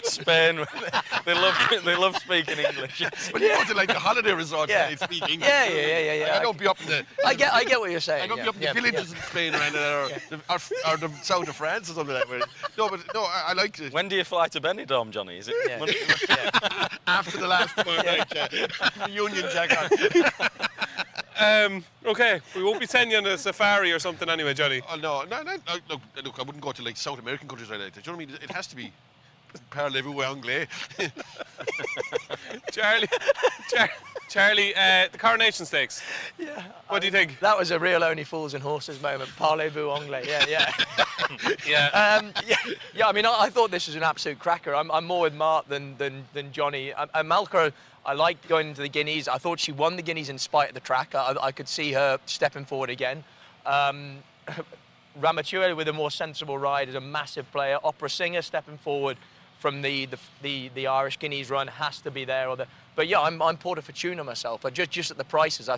D: Spain, they love speaking English.
B: But you go to like the holiday resorts where they speak English.
C: Yeah.
B: I don't be up in the.
C: I get what you're saying.
B: I don't be up in the villages in Spain or the south of France or something like that. No, I like it.
D: When do you fly to Benidorm, Johnny? Is it Monday?
B: After the last tomorrow night, Union Jack on.
A: Okay, we won't be sending you on a safari or something anyway, Johnny.
B: Oh, no. Look, I wouldn't go to like South American countries like that. Do you know what I mean? It has to be parlez-vous anglais.
A: Charlie, the Coronation Stakes.
C: Yeah.
A: What do you think?
C: That was a real only fools and horses moment. Parlez-vous anglais. Yeah. Yeah. I mean, I thought this was an absolute cracker. I'm more with Mark than Johnny. And Malco, I liked going into the Guineas. I thought she won the Guineas in spite of the track. I could see her stepping forward again. Ramachuel with a more sensible ride is a massive player. Opera singer stepping forward from the Irish Guineas run has to be there. But yeah, I'm Porta Fortuna myself. But just at the prices, I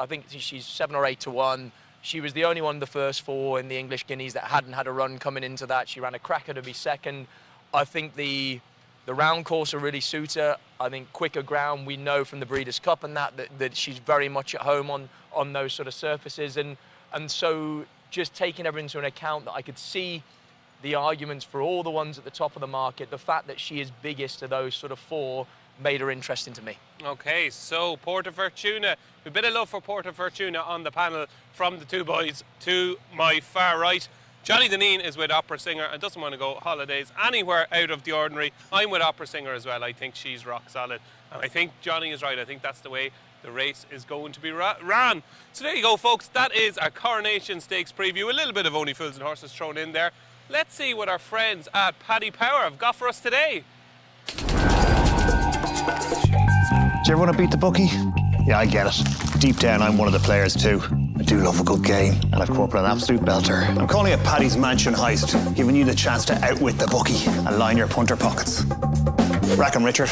C: think she's 7 or 8 to 1. She was the only one of the first 4 in the English Guineas that hadn't had a run coming into that. She ran a cracker to be second. I think the round course will really suit her. I think quicker ground, we know from the Breeders' Cup and that she's very much at home on those sort of surfaces. And so just taking everything into account, that I could see the arguments for all the ones at the top of the market, the fact that she is biggest of those sort of 4 made her interesting to me.
A: Okay, so Porta Fortuna, a bit of love for Porta Fortuna on the panel from the 2 boys to my far right. Johnny Deneen is with opera singer and doesn't want to go holidays anywhere out of the ordinary. I'm with opera singer as well. I think she's rock solid. And I think Johnny is right. I think that's the way the race is going to be ran. So there you go, folks. That is our Coronation Stakes preview. A little bit of Only Fools and Horses thrown in there. Let's see what our friends at Paddy Power have got for us today.
E: Do you ever want to beat the bookie? Yeah, I get it. Deep down, I'm one of the players too. I do love a good game, and I've come up with an absolute belter. I'm calling it Paddy's Mansion Heist, giving you the chance to outwit the bookie and line your punter pockets. Rack 'em, Richard.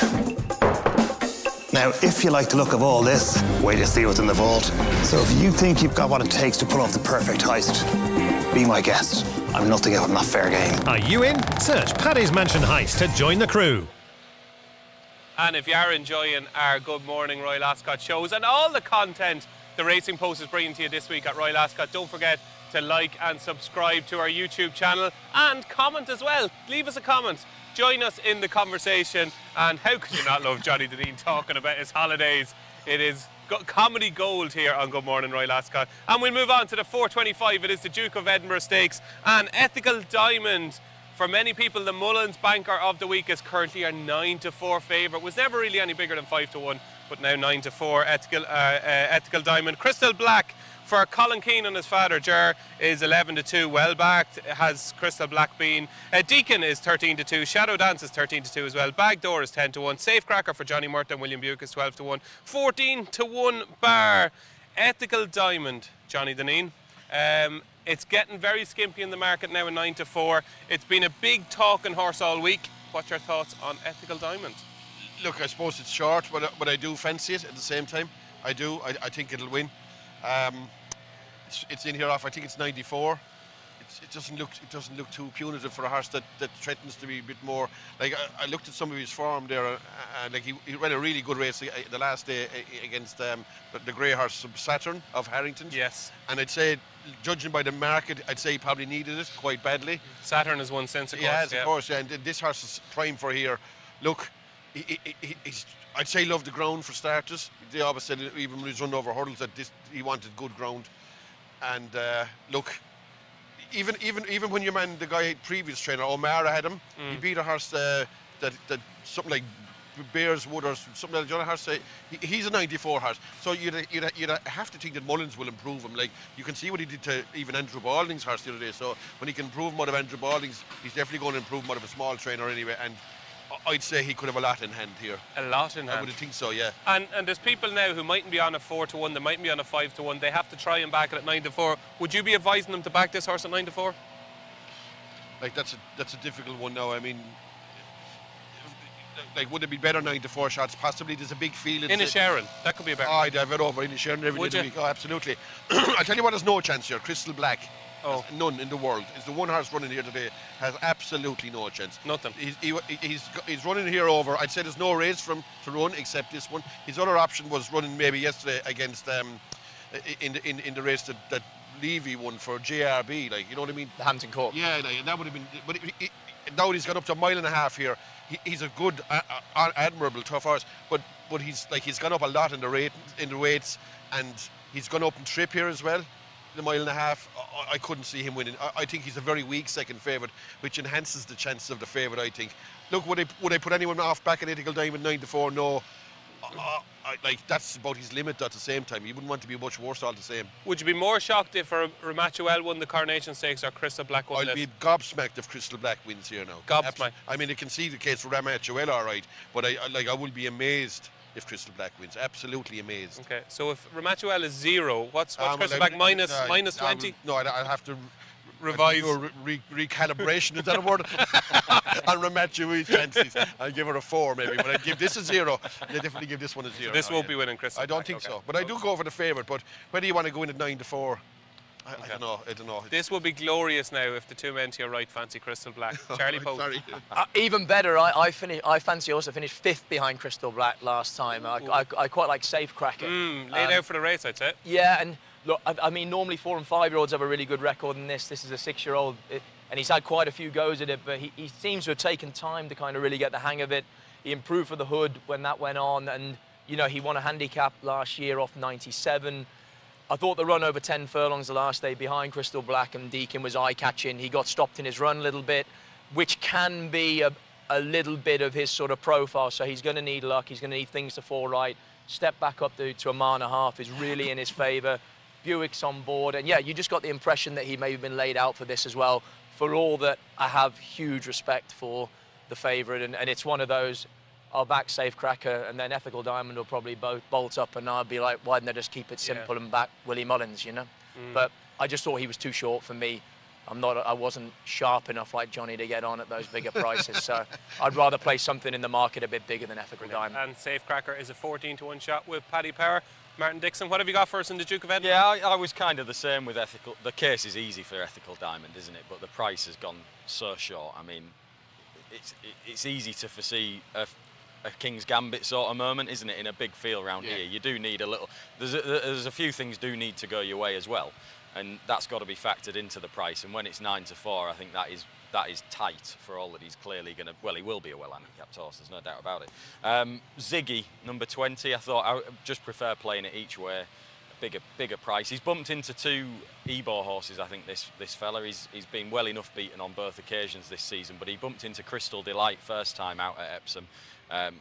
E: Now, if you like the look of all this, wait to see what's in the vault. So if you think you've got what it takes to pull off the perfect heist, be my guest. I'm nothing if I'm not fair game.
F: Are you in? Search Paddy's Mansion Heist to join the crew.
A: And if you are enjoying our Good Morning Royal Ascot shows and all the content the Racing Post is bringing to you this week at Royal Ascot, don't forget to like and subscribe to our YouTube channel and comment as well. Leave us a comment. Join us in the conversation. And how could you not love Johnny Deneen talking about his holidays? It is comedy gold here on Good Morning Royal Ascot. And we'll move on to the 425. It is the Duke of Edinburgh Stakes. And Ethical Diamond, for many people, the Mullins banker of the week, is currently a 9 to 4 favourite. Was never really any bigger than 5 to 1. but now 9-4. Ethical Diamond. Crystal Black for Colin Keane and his father Ger is 11-2. Well backed has Crystal Black been. Deacon is 13-2. Shadow Dance is 13-2 as well. Bagdoor is 10-1. Safecracker for Johnny Murta and William Buick is 12-1. 14-1 bar. Ethical Diamond, Johnny Deneen. It's getting very skimpy in the market now at 9-4. It's been a big talking horse all week. What's your thoughts on Ethical Diamond?
B: Look, I suppose it's short, but I do fancy it at the same time. I do. I think it'll win. It's in here off. I think it's 94. It doesn't look too punitive for a horse that threatens to be a bit more. Like I looked at some of his form there, and like he ran a really good race the last day against the grey horse Saturn of Harrington.
A: Yes.
B: And I'd say, judging by the market, I'd say he probably needed it quite badly.
A: Saturn has won since, of course.
B: Yes, of course. Yeah. And this horse is prime for here. Look, he's, I'd say love the ground for starters. They always said even when he's run over hurdles that he wanted good ground. And look, even when your man, the guy previous trainer O'Mara had him, he beat a horse that something like Bearswood or something like that. Horse. He's a 94 horse, so you'd have to think that Mullins will improve him. Like you can see what he did to even Andrew Balding's horse the other day. So when he can improve him out of Andrew Balding's, he's definitely going to improve him out of a small trainer anyway. And I'd say he could have a lot in hand here.
A: A lot in hand?
B: I would think so, yeah.
A: And there's people now who mightn't be on a 4-1, they mightn't be on a 5-1. They have to try and back it at 9-4. Would you be advising them to back this horse at 9-4?
B: Like that's a difficult one now. I mean, like would it be better 9-4 shots? Possibly. There's a big field.
A: INISHERIN, that could be a better.
B: Oh, I'd have it over INISHERIN every day of the week. Oh, absolutely. I tell you what, there's no chance here. Crystal Black.
A: Oh.
B: None in the world. It's the one horse running here today, has absolutely no chance.
A: Nothing.
B: He's running here over. I'd say there's no race for him to run except this one. His other option was running maybe yesterday against in the race that Levy won for JRB. Like, you know what I mean?
C: The Hampton Court.
B: Yeah, like, and that would have been. But now he's got up to 1.5 miles here. He's a good, admirable, tough horse. But he's gone up a lot in the weights, and he's gone up in trip here as well. The 1.5 miles, I couldn't see him winning. I think he's a very weak second favourite, which enhances the chances of the favourite, I think. Look, would I put anyone off back at Ethical Diamond 9-4? No. Like that's about his limit at the same time. You wouldn't want to be much worse all the same.
A: Would you be more shocked if Ramachuel won the Coronation Stakes or Crystal Black won
B: I'll be gobsmacked if Crystal Black wins here now.
A: Gobsmacked.
B: I mean, I can see the case for Ramachuel, all right, but I will be amazed if Crystal Black wins. Absolutely amazed.
A: Okay, so if Ramachuel is 0, what's Crystal Black minus 20?
B: No, I'll have to
A: revise.
B: Recalibration, is that a word? On Ramachuel's chances. I'll give her a 4 maybe, but I'd give this a 0. I'll definitely give this one a 0.
A: So this won't be winning Crystal
B: I don't
A: Black,
B: think
A: okay.
B: so, but I do go for the favourite. But whether you want to go in at 9-4, I don't know.
A: This will be glorious now if the two men to your right fancy Crystal Black. Charlie Pope.
B: Sorry.
C: Even better, I fancy also finished 5th behind Crystal Black last time. I quite like Safecracker.
A: Laid out for the race, I'd say.
C: Yeah, and look, I mean, normally 4- and 5-year-olds have a really good record in this. This is a 6-year-old, and he's had quite a few goes at it, but he seems to have taken time to kind of really get the hang of it. He improved for the Hood when that went on, and, you know, he won a handicap last year off 97. I thought the run over 10 furlongs the last day behind Crystal Black and Deacon was eye-catching. He got stopped in his run a little bit, which can be a little bit of his sort of profile. So he's going to need luck. He's going to need things to fall right. Step back up to 1.5 miles is really in his favour. Buick's on board. And, yeah, you just got the impression that he may have been laid out for this as well. For all that, I have huge respect for the favourite. And it's one of those, I'll back Safecracker, and then Ethical Diamond will probably bolt up, and I'll be like, why didn't they just keep it simple and back Willie Mullins, you know? But I just thought he was too short for me. I wasn't sharp enough like Johnny to get on at those bigger prices, so I'd rather play something in the market a bit bigger than Ethical Diamond.
A: And Safecracker is a 14-1 shot with Paddy Power. Martin Dixon, what have you got for us in the Duke of Edinburgh?
D: Yeah, I was kind of the same with Ethical. The case is easy for Ethical Diamond, isn't it? But the price has gone so short. I mean, it's easy to foresee a King's Gambit sort of moment, isn't it, in a big field round here? You do need a little. There's a few things do need to go your way as well, and that's got to be factored into the price. And when it's 9-4, I think that is tight for all that he's clearly going to. Well, he will be a well-handicapped horse. There's no doubt about it. Ziggy, number 20. I thought I just prefer playing it each way. bigger price. He's bumped into 2 Ebor horses, I think, this fella. He's been well enough beaten on both occasions this season, but he bumped into Crystal Delight first time out at Epsom.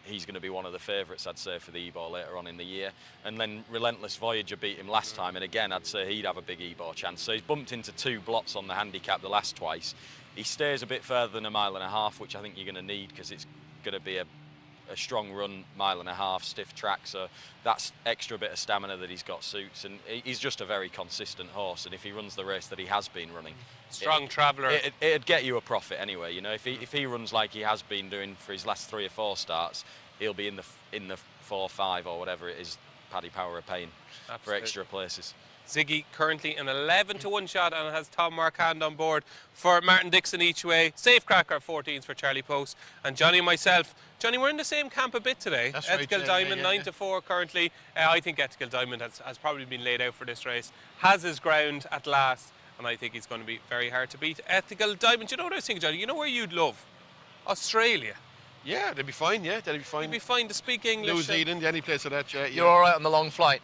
D: He's going to be one of the favourites, I'd say, for the Ebor later on in the year. And then Relentless Voyager beat him last time, and again, I'd say he'd have a big Ebor chance. So he's bumped into 2 blots on the handicap the last twice. He stays a bit further than a 1.5 miles, which I think you're going to need, because it's going to be a strong run, 1.5 miles, stiff track, so that's extra bit of stamina that he's got suits, and he's just a very consistent horse, and if he runs the race that he has been running,
A: strong traveller,
D: it'd get you a profit anyway. You know, if he runs like he has been doing for his last 3 or 4 starts, he'll be in the 4, 5 or whatever it is Paddy Power are paying for extra places.
A: Ziggy currently an 11-1 shot and has Tom Marquand on board for Martin Dixon each way. Safecracker 14s for Charlie Post, and Johnny and myself. Johnny, we're in the same camp a bit today.
B: That's
A: Ethical
B: right,
A: Diamond 9-4 currently. I think Ethical Diamond has probably been laid out for this race. Has his ground at last, and I think he's going to be very hard to beat. Ethical Diamond, you know what I was thinking, Johnny? You know where you'd love? Australia.
B: Yeah, they'd be fine. Yeah, they'd be fine.
A: You'd be fine to speak English.
B: New Zealand, any place like that. Yeah,
C: You're all right on the long flight.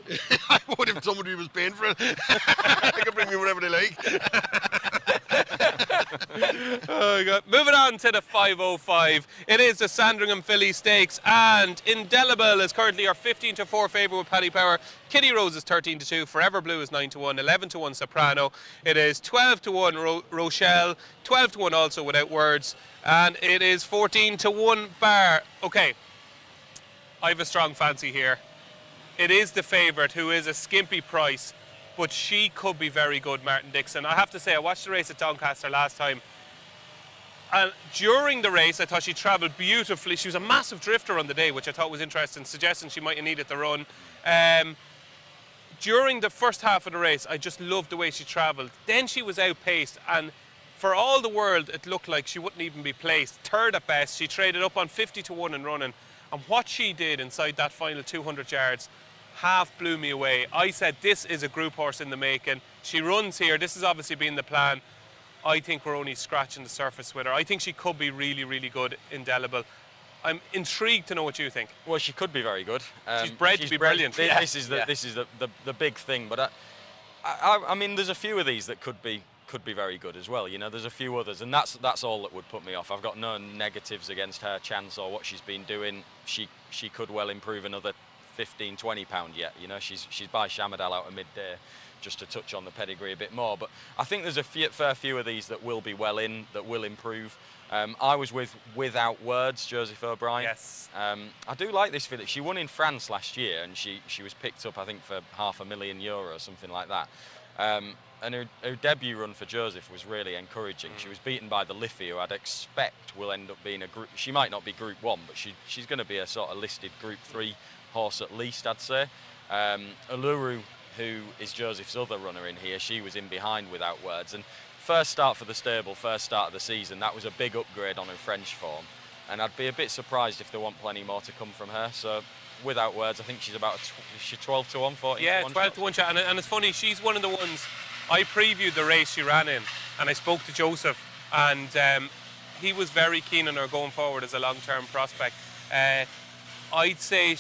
B: I would if somebody was paying for it. They could bring me wherever they like.
A: Oh, God. Moving on to the 5:05. It is the Sandringham Filly Stakes, and Indelible is currently our 15-4 favourite with Paddy Power. Kitty Rose is 13-2. Forever Blue is 9-1. 11-1 Soprano. It is 12-1 Rochelle. 12-1 also Without Words. And it is 14-1 Bar. Okay, I have a strong fancy here. It is the favourite, who is a skimpy price, but she could be very good, Martin Dixon. I have to say, I watched the race at Doncaster last time, and during the race I thought she travelled beautifully. She was a massive drifter on the day, which I thought was interesting, suggesting she might have needed the run. During the first half of the race, I just loved the way she travelled. Then she was outpaced, and for all the world, it looked like she wouldn't even be placed. Third at best. She traded up on 50-1 and running. And what she did inside that final 200 yards half blew me away. I said, this is a group horse in the making. She runs here. This has obviously been the plan. I think we're only scratching the surface with her. I think she could be really, really good, Indelible. I'm intrigued to know what you think.
D: Well, she could be very good.
A: She's bred to be brilliant.
D: This is the big thing. But I mean, there's a few of these that could be very good as well. You know, there's a few others, and that's all that would put me off. I've got no negatives against her chance or what she's been doing. She could well improve another 15-20 pound yet. You know, she's by Shamadal out of midday, just to touch on the pedigree a bit more. But I think there's a fair few of these that will be well in, that will improve. I was with Without Words, Joseph O'Brien.
A: Yes.
D: I do like this filly. She won in France last year, and she was picked up, I think, for €500,000, something like that. And her debut run for Joseph was really encouraging. She was beaten by the Liffey, who I'd expect will end up being a group. She might not be Group 1, but she's going to be a sort of listed Group 3 horse at least, I'd say. Uluru, who is Joseph's other runner in here, she was in behind Without Words. And first start for the stable, first start of the season, that was a big upgrade on her French form. And I'd be a bit surprised if there weren't plenty more to come from her. So, Without Words, I think she's about 12-1, 14-1.
A: Yeah, 12-1 shot. And it's funny, she's one of the ones. I previewed the race she ran in, and I spoke to Joseph, and he was very keen on her going forward as a long-term prospect. I'd say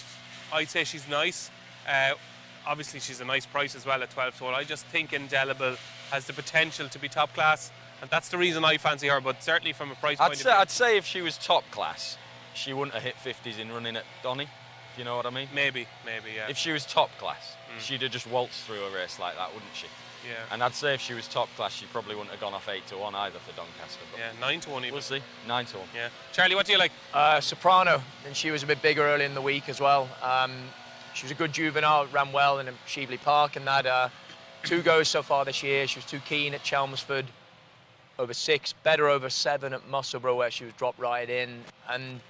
A: she's nice. Obviously, she's a nice price as well at 12-1. I just think Indelible has the potential to be top class, and that's the reason I fancy her. But certainly from a price point of view,
D: I'd say if she was top class, she wouldn't have hit 50s in running at Donny. If you know what I mean?
A: Maybe, yeah.
D: If she was top class, she'd have just waltzed through a race like that, wouldn't she?
A: Yeah.
D: And I'd say if she was top class, she probably wouldn't have gone off 8-1 either for Doncaster. But
A: yeah, 9-1 even.
D: We'll see. 9-1.
A: Yeah. Charlie, what do you like?
C: Soprano, and she was a bit bigger early in the week as well. She was a good juvenile, ran well in Sheveley Park, and had 2 goes so far this year. She was too keen at Chelmsford, over 6, better over 7 at Musselburgh, where she was dropped right in. And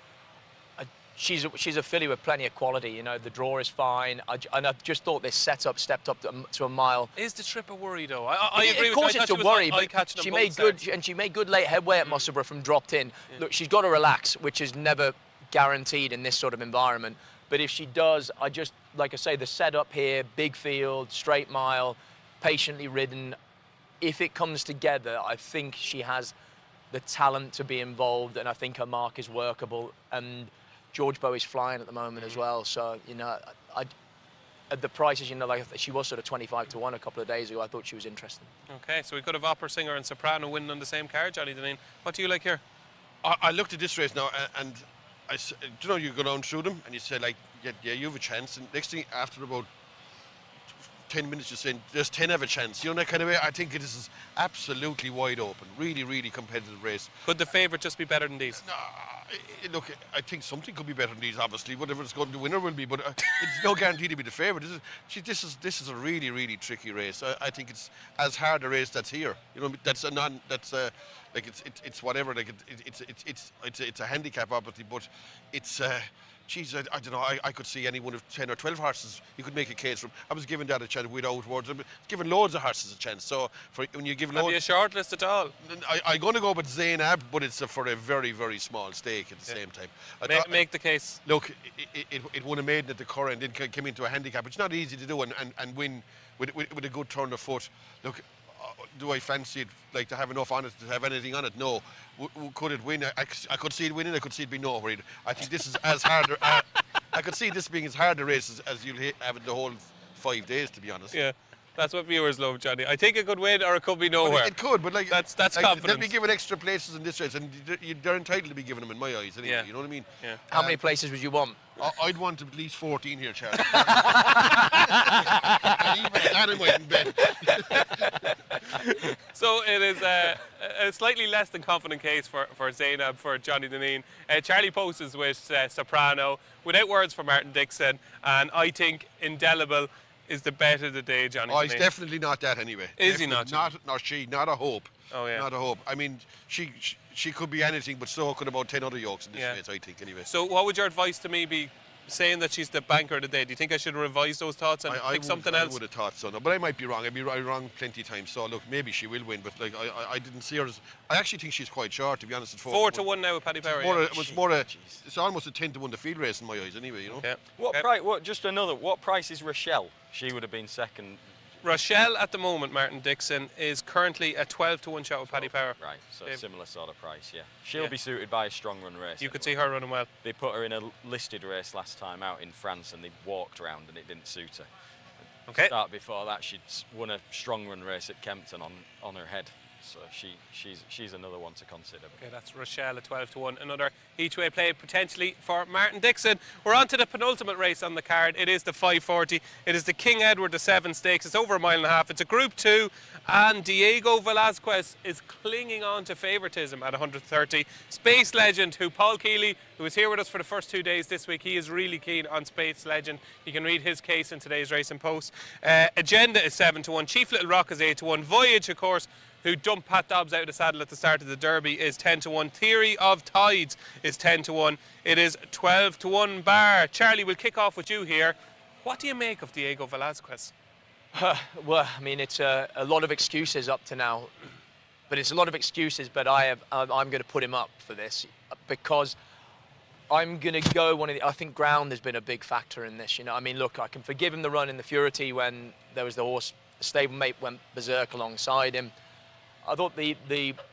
C: she's a filly with plenty of quality. You know, the draw is fine. And I just thought this setup stepped up to a mile.
A: Is the trip a worry though? I agree.
C: Of course,
A: with you.
C: it's a worry, but she made good late headway at Musselburgh from dropped in. Yeah. Look, she's got to relax, which is never guaranteed in this sort of environment. But if she does, like I say, the setup here, big field, straight mile, patiently ridden. If it comes together, I think she has the talent to be involved, and I think her mark is workable. And George Bowie's flying at the moment as well, so you know, at the prices, you know, like she was sort of 25 to 1 a couple of days ago. I thought she was interesting.
A: Okay, so we could have opera singer and soprano winning on the same card, Johnny Deneen. What do you like here?
B: I looked at this race now, and you know, you go down through them and you say, like, yeah, you have a chance. And next thing, after about 10 minutes, you're saying there's 10 have a chance. You know, that kind of way. I think it is absolutely wide open. Really, really competitive race.
A: Could the favourite just be better than these?
B: No, look, I think something could be better than these, obviously. Whatever it's going to, the winner will be, but it's no guarantee to be the favourite. This is a really, really tricky race. I think it's as hard a race that's here. You know, that's like it's whatever. Like it's a handicap, obviously, but it's. Geez, I don't know. I could see any one of 10 or 12 horses. You could make a case from. I was giving that a chance without words. I'm giving loads of horses a chance. So when you give
A: Have you a short list at all?
B: I'm going to go with Zainab, but it's for a very, very small stake at the same time.
A: Make the case.
B: Look, it won a maiden at the Curragh and then came into a handicap. It's not easy to do and win with a good turn of foot. Look, do I fancy it, like, to have enough on it to have anything on it? No. Could it win? I could see it winning. I could see it being nowhere. I think this is as hard. I could see this being as hard a race as you'll have in the whole 5 days, to be honest.
A: Yeah. That's what viewers love, Johnny. I think it could win or it could be nowhere.
B: It could, but like
A: that's
B: like,
A: confidence.
B: They'll be given extra places in this race, and they're entitled to be given them in my eyes. Anyway,
A: yeah.
B: You know what I mean?
A: Yeah.
C: How many places would you want?
B: I'd want at least 14 here, Charlie. And even that I mightn't bet.
A: So it is a slightly less than confident case for Zainab, for Johnny Deneen. Charlie Post is with Soprano, without words for Martin Dixon, and I think Indelible is the bet of the day, Johnny.
B: Oh, he's definitely not that anyway.
A: Is he not?
B: Not a hope.
A: Oh, yeah.
B: Not a hope. I mean, she could be anything, but so could about 10 other yokes in this race, I think, anyway.
A: So what would your advice to me be, saying that she's the banker of the day? Do you think I should revise those thoughts and pick something else?
B: I would have thought so, no, but I might be wrong. I'd be wrong plenty of times. So, look, maybe she will win, but like I didn't see her as... I actually think she's quite short, to be honest. At
A: 4 to 1 now with Paddy Power.
B: It's almost a 10 to 1 the field race in my eyes, anyway, you know.
A: Yeah.
D: What price? What price is Rochelle? She would have been second.
A: Rochelle at the moment, Martin Dixon, is currently a 12 to 1 shot with Paddy Power.
D: Right, so a similar sort of price, yeah. She'll be suited by a strong run race.
A: You could see her running well.
D: They put her in a listed race last time out in France and they walked around and it didn't suit her.
A: Okay.
D: Start before that, she'd won a strong run race at Kempton on her head. So she's another one to consider.
A: Okay, that's Rochelle at 12 to 1. Another each way play potentially for Martin Dixon. We're on to the penultimate race on the card. It is the 540. It is the King Edward VII Stakes. It's over a mile and a half. It's a Group 2, and Diego Velazquez is clinging on to favouritism at 130. Space Legend, who Paul Keeley, who was here with us for the first 2 days this week, he is really keen on Space Legend. You can read his case in today's Racing Post. Agenda is 7 to 1. Chief Little Rock is 8 to 1. Voyage, of course, who dumped Pat Dobbs out of the saddle at the start of the Derby, is 10 to 1. Theory of Tides is 10 to 1. It is 12 to 1 bar. Charlie, we'll kick off with you here. What do you make of Diego Velazquez?
C: Well, I mean, it's a lot of excuses up to now, but it's a lot of excuses. But I'm going to put him up for this because I'm going to go I think ground has been a big factor in this. You know, I mean, look, I can forgive him the run in the Furity when there was the horse, the stablemate went berserk alongside him. I thought the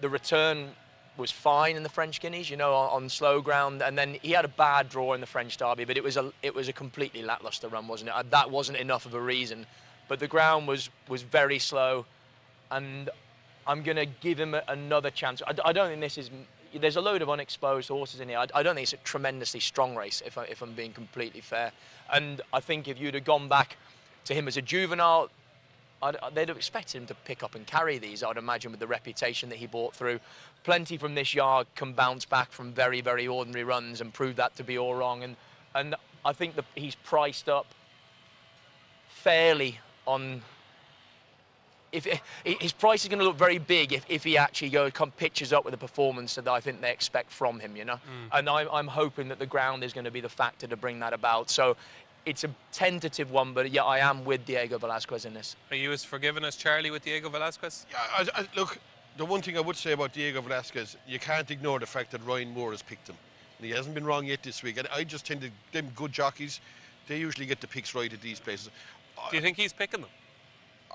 C: return was fine in the French Guineas, you know, on slow ground, and then he had a bad draw in the French Derby, but it was a completely lacklustre run, wasn't it? That wasn't enough of a reason, but the ground was very slow, and I'm going to give him another chance. I don't think this is. There's a load of unexposed horses in here. I don't think it's a tremendously strong race, if I'm being completely fair. And I think if you'd have gone back to him as a juvenile, they'd have expected him to pick up and carry these, I'd imagine, with the reputation that he brought through. Plenty from this yard can bounce back from very, very ordinary runs and prove that to be all wrong. And I think that he's priced up fairly on... his price is going to look very big if he actually pitches up with a performance that I think they expect from him, you know. And I'm hoping that the ground is going to be the factor to bring that about. So it's a tentative one, but yeah, I am with Diego Velazquez in this.
A: Are you as forgiving as Charlie with Diego Velazquez?
B: Yeah, look, the one thing I would say about Diego Velazquez, you can't ignore the fact that Ryan Moore has picked him. And he hasn't been wrong yet this week. And I just tend to, them good jockeys, they usually get the picks right at these places.
A: Do you think he's picking them?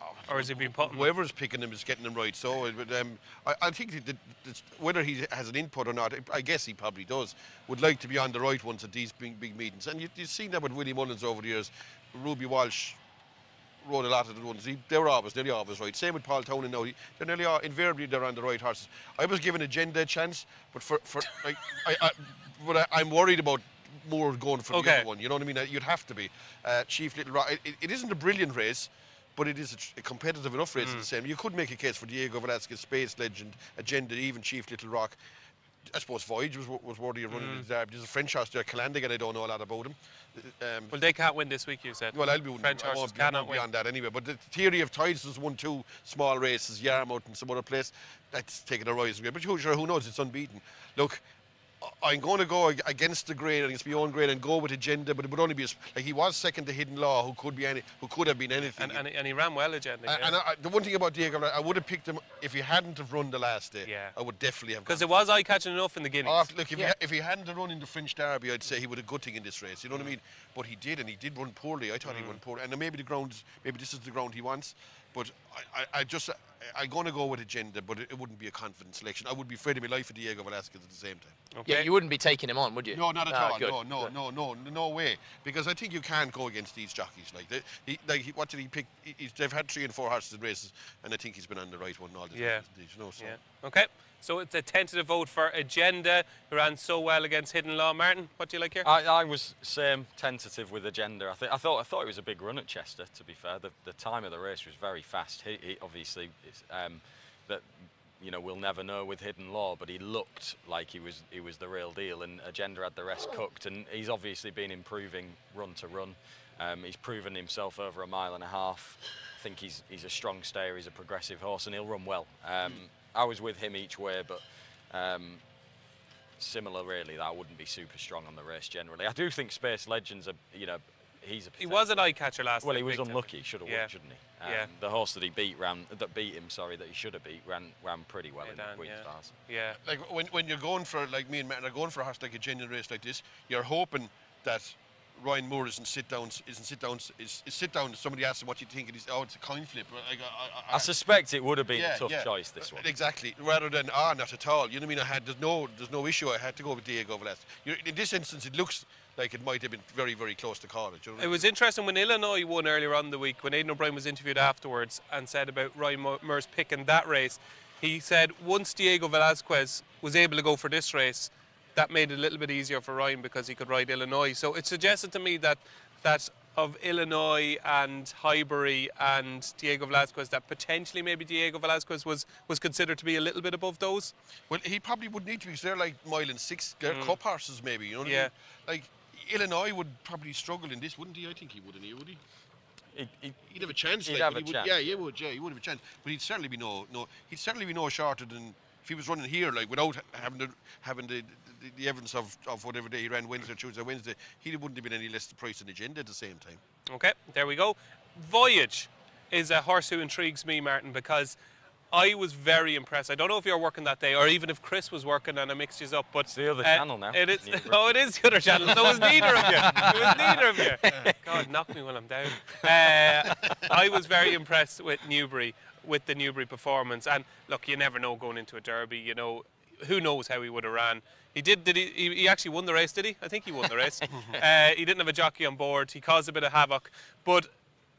B: Oh,
A: Or has he been putting?
B: Whoever's picking him is getting him right. So, but, I think whether he has an input or not, I guess he probably does. Would like to be on the right ones at these big meetings, and you've seen that with Willie Mullins over the years. Ruby Walsh rode a lot of the ones. They were nearly always right. Same with Paul Townend now. They're nearly invariably they're on the right horses. I was given Agenda a chance, but I'm worried about more going for the other one. You know what I mean? You'd have to be. Chief Little Rock. It isn't a brilliant race, but it is a competitive enough race at the same. You could make a case for Diego Velazquez, Space Legend, Agenda, even Chief Little Rock. I suppose Voyage was worthy of running the Derby. There's a French horse there, Calandigan, I don't know a lot about him.
A: Well, they can't win this week, you said.
B: Well, I'll be
A: French horses cannot win
B: on that anyway. But the Theory of Tides has won 2 small races, Yarmouth and some other place. That's taken a rise. But who knows? It's unbeaten. Look, I'm going to go against the grain, against my own grain, and go with Agenda. But it would only be like he was second to Hidden Law, who could have been anything.
A: And he ran well, Agenda.
B: And the one thing about Diego, I would have picked him if he hadn't have run the last day.
A: Yeah.
B: I would definitely have.
A: Because it was eye-catching enough in the Guineas.
B: Look, if he hadn't have run in the French Derby, I'd say he would have good thing in this race. You know what I mean? But he did, and he did run poorly. I thought he went poorly, and maybe this is the ground he wants. But I'm going to go with Agenda, but it wouldn't be a confident selection. I would be afraid of my life for Diego Velazquez at the same time.
C: Yeah, you wouldn't be taking him on, would you?
B: No, not at all.
C: Good.
B: No way. Because I think you can't go against these jockeys. What did he pick? They've had 3 and 4 horses in races, and I think he's been on the right one all the time.
A: Yeah. Okay. So it's a tentative vote for Agenda, who ran so well against Hidden Law. Martin, what do you like here?
D: I was same tentative with Agenda. I thought it was a big run at Chester. To be fair, the time of the race was very fast. He obviously that we'll never know with Hidden Law, but he looked like he was the real deal, and Agenda had the rest cooked, and he's obviously been improving run to run. He's proven himself over a mile and a half. I think he's a strong stayer. He's a progressive horse, and he'll run well. I was with him each way, but similar really. That I wouldn't be super strong on the race generally. I do think Space Legends he was
A: an eye catcher last
D: Well,
A: week,
D: he was unlucky. Should have won, shouldn't he? The horse that he beat that he should have beat ran pretty well in the Queen's Stars.
A: Yeah.
B: Like when you're going for, like me and Martin are going for a horse like a genuine race like this, you're hoping that Ryan Moore isn't sit down. Somebody asks him what you think. It's a coin flip.
D: I suspect it would have been a tough choice, this one.
B: Exactly. Rather than not at all. You know what I mean? There's no issue. I had to go with Diego Velazquez. In this instance, it looks like it might have been very, very close to call it. You know
A: it was interesting when Illinois won earlier on in the week, when Aidan O'Brien was interviewed afterwards and said about Ryan Moore's picking that race. He said once Diego Velazquez was able to go for this race, that made it a little bit easier for Ryan because he could ride Illinois. So it suggested to me that of Illinois and Highbury and Diego Velazquez, that potentially maybe Diego Velazquez was considered to be a little bit above those.
B: Well, he probably would need to be, because they're like mile and 6, they're cup horses maybe, you know what I mean? Like, Illinois would probably struggle in this, wouldn't he? I think he wouldn't, would he? He'd have a chance.
D: He'd have a chance.
B: Yeah, he would have a chance. But he'd certainly be no shorter than if he was running here, like without having the evidence of whatever day he ran, Wednesday, Tuesday, Wednesday, he wouldn't have been any less the price than Agenda at the same time.
A: Okay, there we go. Voyage is a horse who intrigues me, Martin, because I was very impressed. I don't know if you're working that day, or even if Chris was working and I mixed you up, but
D: it's the other channel now.
A: It is. Oh, it is the other channel. So it was neither of you. It was neither of you. God, knock me while I'm down. I was very impressed with the Newbury performance. And look, you never know going into a derby. You know, who knows how he would have ran. He actually won the race, did he? I think he won the race. He didn't have a jockey on board. He caused a bit of havoc, but.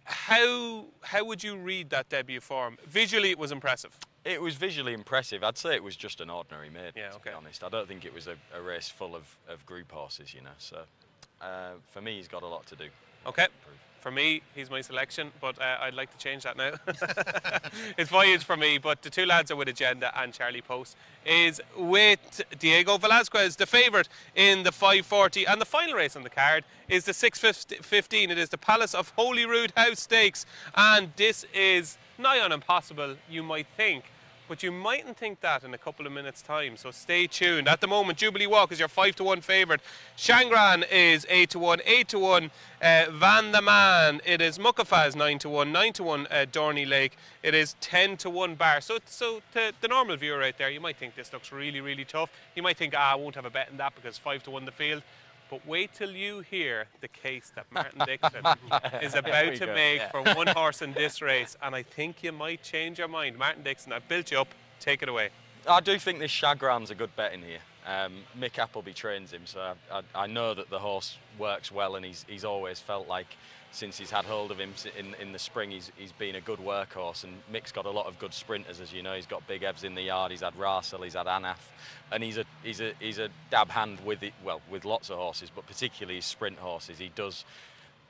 A: How would you read that debut form? Visually, it was impressive.
D: It was visually impressive. I'd say it was just an ordinary maiden, to be honest. I don't think it was a race full of group horses, So, for me, he's got a lot to do.
A: Okay. For me, he's my selection, but I'd like to change that now. It's Voyage for me, but the two lads are with Agenda, and Charlie Post is with Diego Velazquez, the favourite in the 540. And the final race on the card is the 6:15. It is the Palace of Holyrood House Stakes, and this is nigh on impossible, you might think. But you mightn't think that in a couple of minutes' time, so stay tuned. At the moment, Jubilee Walk is your 5-1 favourite. Shangran is 8-1, 8-1. Van the Man, it is Muckafaz 9-1, 9-1. Dorney Lake, it is 10-1 Bar. So to the normal viewer right there, you might think this looks really, really tough. You might think, I won't have a bet in that because 5-1 the field. But wait till you hear the case that Martin Dixon is about to
D: go.
A: make for one horse in this race, and I think you might change your mind. Martin Dixon, I've built you up. Take it away.
D: I do think this Chagrin's a good bet in here. Mick Appleby trains him, so I know that the horse works well, and he's always felt like, since he's had hold of him in the spring, he's been a good workhorse. And Mick's got a lot of good sprinters, as you know. He's got Big Evs in the yard. He's had Rarsel, he's had Anaf, and he's a dab hand with it. Well, with lots of horses, but particularly his sprint horses. He does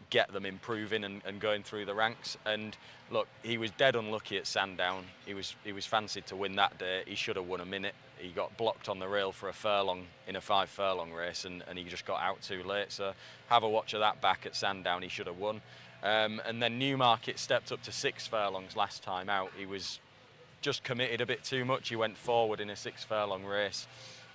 D: get them improving and going through the ranks. And look, he was dead unlucky at Sandown. He was fancied to win that day. He should have won a minute. He got blocked on the rail for a furlong in a 5 furlong race, and he just got out too late. So have a watch of that back at Sandown. He should have won. And then Newmarket stepped up to 6 furlongs last time out. He was just committed a bit too much. He went forward in a 6 furlong race,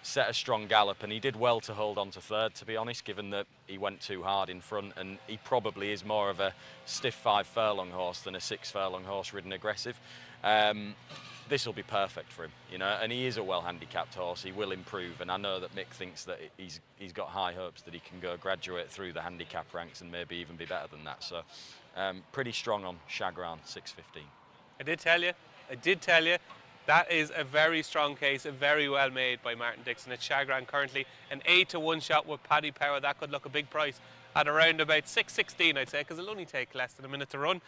D: set a strong gallop, and he did well to hold on to third, to be honest, given that he went too hard in front. And he probably is more of a stiff 5 furlong horse than a 6 furlong horse ridden aggressive. This will be perfect for him, you know, and he is a well-handicapped horse. He will improve, and I know that Mick thinks that he's got high hopes that he can go graduate through the handicap ranks and maybe even be better than that. So pretty strong on Chagrin, 6.15.
A: I did tell you, that is a very strong case, very well made by Martin Dixon. It's Chagrin currently an 8-to-1 shot with Paddy Power. That could look a big price at around about 6.16, I'd say, because it'll only take less than a minute to run.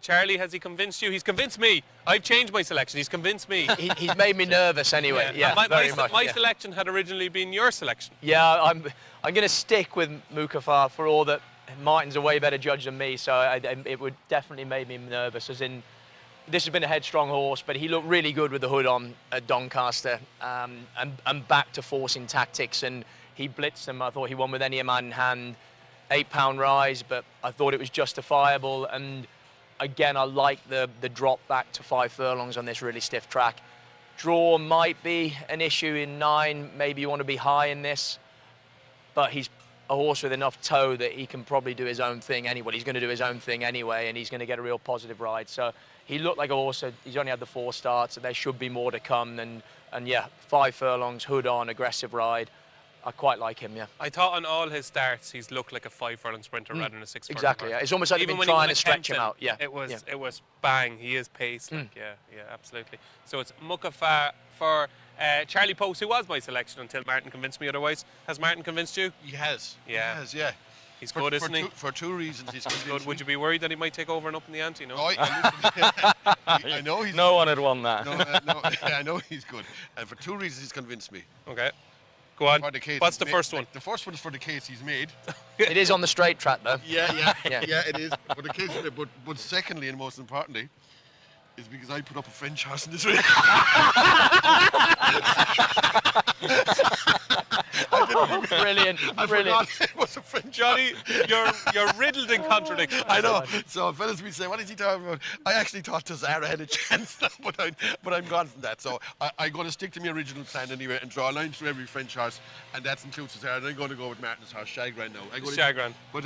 A: Charlie, has he convinced you? He's convinced me. I've changed my selection. He's convinced me.
C: He's made me nervous anyway. Yeah,
A: my selection had originally been your selection.
C: Yeah, I'm going to stick with Mukafa for all that Martin's a way better judge than me, so it would definitely make me nervous, as in this has been a headstrong horse, but he looked really good with the hood on at Doncaster, and back to forcing tactics, and he blitzed him. I thought he won with any man in hand. £8 rise, but I thought it was justifiable. And again, I like the drop back to 5 furlongs on this really stiff track. Draw might be an issue in 9. Maybe you want to be high in this, but he's a horse with enough toe that he can probably do his own thing anyway. He's going to do his own thing anyway, and he's going to get a real positive ride. So he looked like a horse. He's only had the 4 starts, and there should be more to come. And yeah, 5 furlongs, hood on, aggressive ride. I quite like him, yeah.
A: I thought on all his starts he's looked like a 5 furlong sprinter rather than a 6 furlong.
C: Exactly, yeah. It's almost like they've been trying to stretch him out. Yeah,
A: it was bang. He is pace. Like, yeah, absolutely. So it's Mukafa for Charlie Post, who was my selection until Martin convinced me otherwise. Has Martin convinced you?
B: He has.
A: Yeah.
B: He has, yeah.
A: He's good, isn't he?
B: For 2 reasons, he's
A: good. Would you be worried that he might take over and up in the ante? No.
B: Oh, I know he's.
D: No one had won that.
B: No, I know he's good, and for 2 reasons he's convinced me.
A: Okay. Go on. What's the first one?
B: The first one is for the case he's made.
C: It is on the straight track, though.
B: Yeah, it is. For the case, but secondly, and most importantly, is because I put up a French horse in this race.
C: Brilliant.
B: I forgot it was a French
A: Johnny, you're riddled in contradiction.
B: I know. So fellas be saying, what is he talking about? I actually thought Tazara had a chance, but I'm gone from that. So I'm going to stick to my original plan anyway and draw a line through every French horse, and that includes Tazara. And I'm going to go with Martin's horse, Chagrin now.
A: Chagrin.
B: But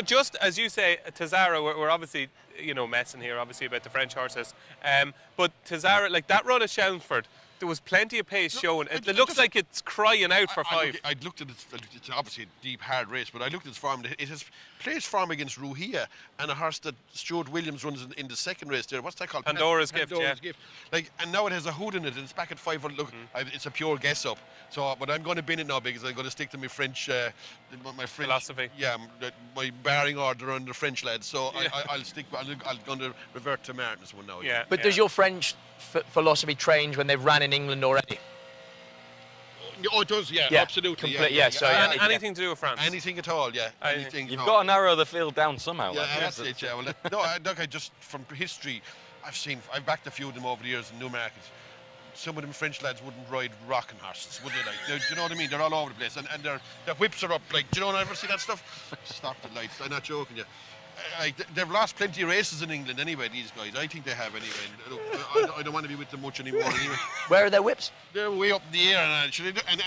A: just as you say, Tazara, we're obviously messing here obviously about the French horses. But Tazara, like that run at Chelmsford, there was plenty of pace shown. It looks like it's crying out for 5.
B: I looked at it. It's obviously a deep, hard race, but I looked at its form. It has placed form against Ruhia and a horse that Stuart Williams runs in the second race there. What's that called?
A: Pandora's Gift.
B: Like, and now it has a hood in it, and it's back at 5. Look, it's a pure guess up. So, but I'm going to bin it now because I'm going to stick to my French, my French
A: philosophy.
B: Yeah, my barring order on the French lads. So I'll stick. I'm going to revert to Martin's one now.
A: Yeah.
C: But does your French philosophy change when they've ran in England already?
B: Oh, it does, yeah, absolutely.
A: Anything to do with France?
B: Anything at all, yeah. Anything.
D: You've got to narrow the field down somehow.
B: Yeah, that's it, yeah. Well, no, look, I just, from history, I've backed a few of them over the years in Newmarket. Some of them French lads wouldn't ride rocking horses, would they? Like, do you know what I mean? They're all over the place, and their whips are up. Like, do you know, ever see that stuff? Stop the lights, I'm not joking you. They've lost plenty of races in England anyway, these guys. I think they have anyway. I don't want to be with them much anymore anyway.
C: Where are their whips?
B: They're way up in the air,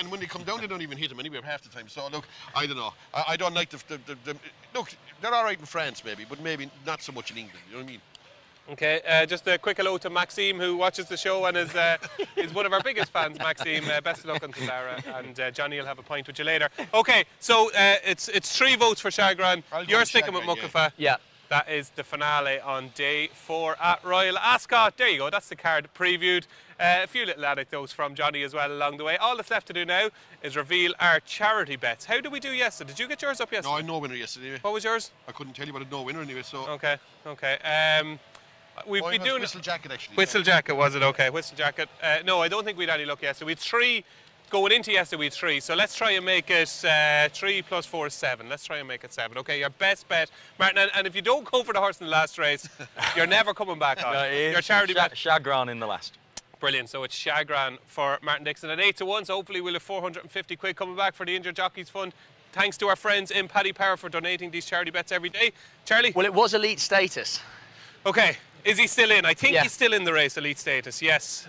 B: and when they come down, they don't even hit them anywhere half the time. So, look, I don't know. I don't like the look, they're all right in France maybe, but maybe not so much in England, you know what I mean?
A: Okay, just a quick hello to Maxime, who watches the show and is one of our biggest fans. Maxime, best of luck on Clara, and Johnny will have a pint with you later. Okay, so it's 3 votes for Shagran. You're sticking with Mukafa.
C: Yeah.
A: That is the finale on day 4 at Royal Ascot. There you go, that's the card previewed. A few little anecdotes from Johnny as well along the way. All that's left to do now is reveal our charity bets. How did we do yesterday? Did you get yours up yesterday?
B: No, I had no winner yesterday.
A: What was yours?
B: I couldn't tell you, but I had no winner anyway. So.
A: Okay. We've been doing
B: Whistle Jacket actually.
A: Whistle Jacket, was it? Okay, Whistle Jacket. No, I don't think we'd any luck yesterday. We had 3 going into yesterday. We had 3, so let's try and make it 3 plus 4 is 7. Let's try and make it 7. Okay, your best bet, Martin. And if you don't go for the horse in the last race, you're never coming back on.
D: No,
A: your charity bet.
D: Shagran in the last.
A: Brilliant. So it's Shagran for Martin Dixon at 8 to 1. So hopefully we'll have 450 quid coming back for the Injured Jockeys Fund. Thanks to our friends in Paddy Power for donating these charity bets every day. Charlie?
C: Well, it was elite status.
A: Okay. Is he still in? I think
C: Yeah.
A: he's still in the race, elite status, yes.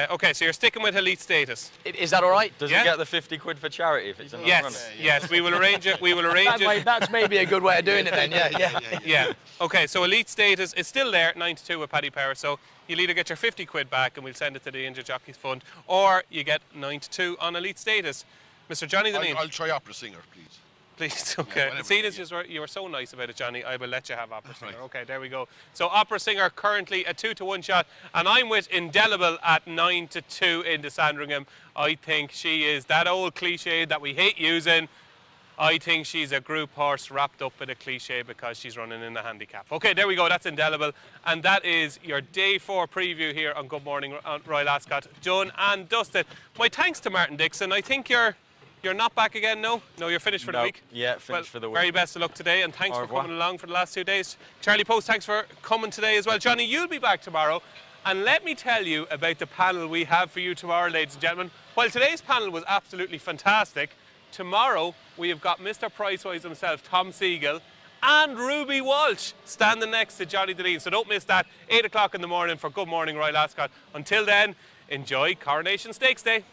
A: Okay, so you're sticking with elite status.
C: Is that all right?
D: Does
A: Yeah.
D: he get the 50 quid for charity if it's in the
A: Yes,
D: runner?
A: yes, we will arrange it. We will arrange it.
C: That's maybe a good way of doing it then, yeah.
A: Yeah. Okay, so elite status is still there, 9 to 2 with Paddy Power. So you'll either get your 50 quid back and we'll send it to the Injured Jockeys Fund, or you get 9 to 2 on elite status. Mr. Johnny Deneen.
B: I'll try Opera Singer, please.
A: Please, okay.
B: whatever,
A: See, this is you were so nice about it, Johnny. I will let you have Opera Singer. Okay, there we go. So Opera Singer currently a 2 to 1 shot, and I'm with Indelible at 9 to 2 into Sandringham. I think she is that old cliche that we hate using. I think she's a group horse wrapped up in a cliche because she's running in the handicap. Okay, there we go. That's Indelible, and that is your day 4 preview here on Good Morning Royal Ascot, done and dusted. My thanks to Martin Dixon. I think you're not back again, no? No, you're finished for the week?
D: Yeah, finished for the week.
A: Very best of luck today, and thanks for coming along for the last 2 days. Charlie Post, thanks for coming today as well. Johnny, you'll be back tomorrow, and let me tell you about the panel we have for you tomorrow, ladies and gentlemen. While today's panel was absolutely fantastic, tomorrow we have got Mr. Pricewise himself, Tom Siegel, and Ruby Walsh standing next to Johnny Deneen. So don't miss that, 8 o'clock in the morning for Good Morning Royal Ascot. Until then, enjoy Coronation Stakes Day.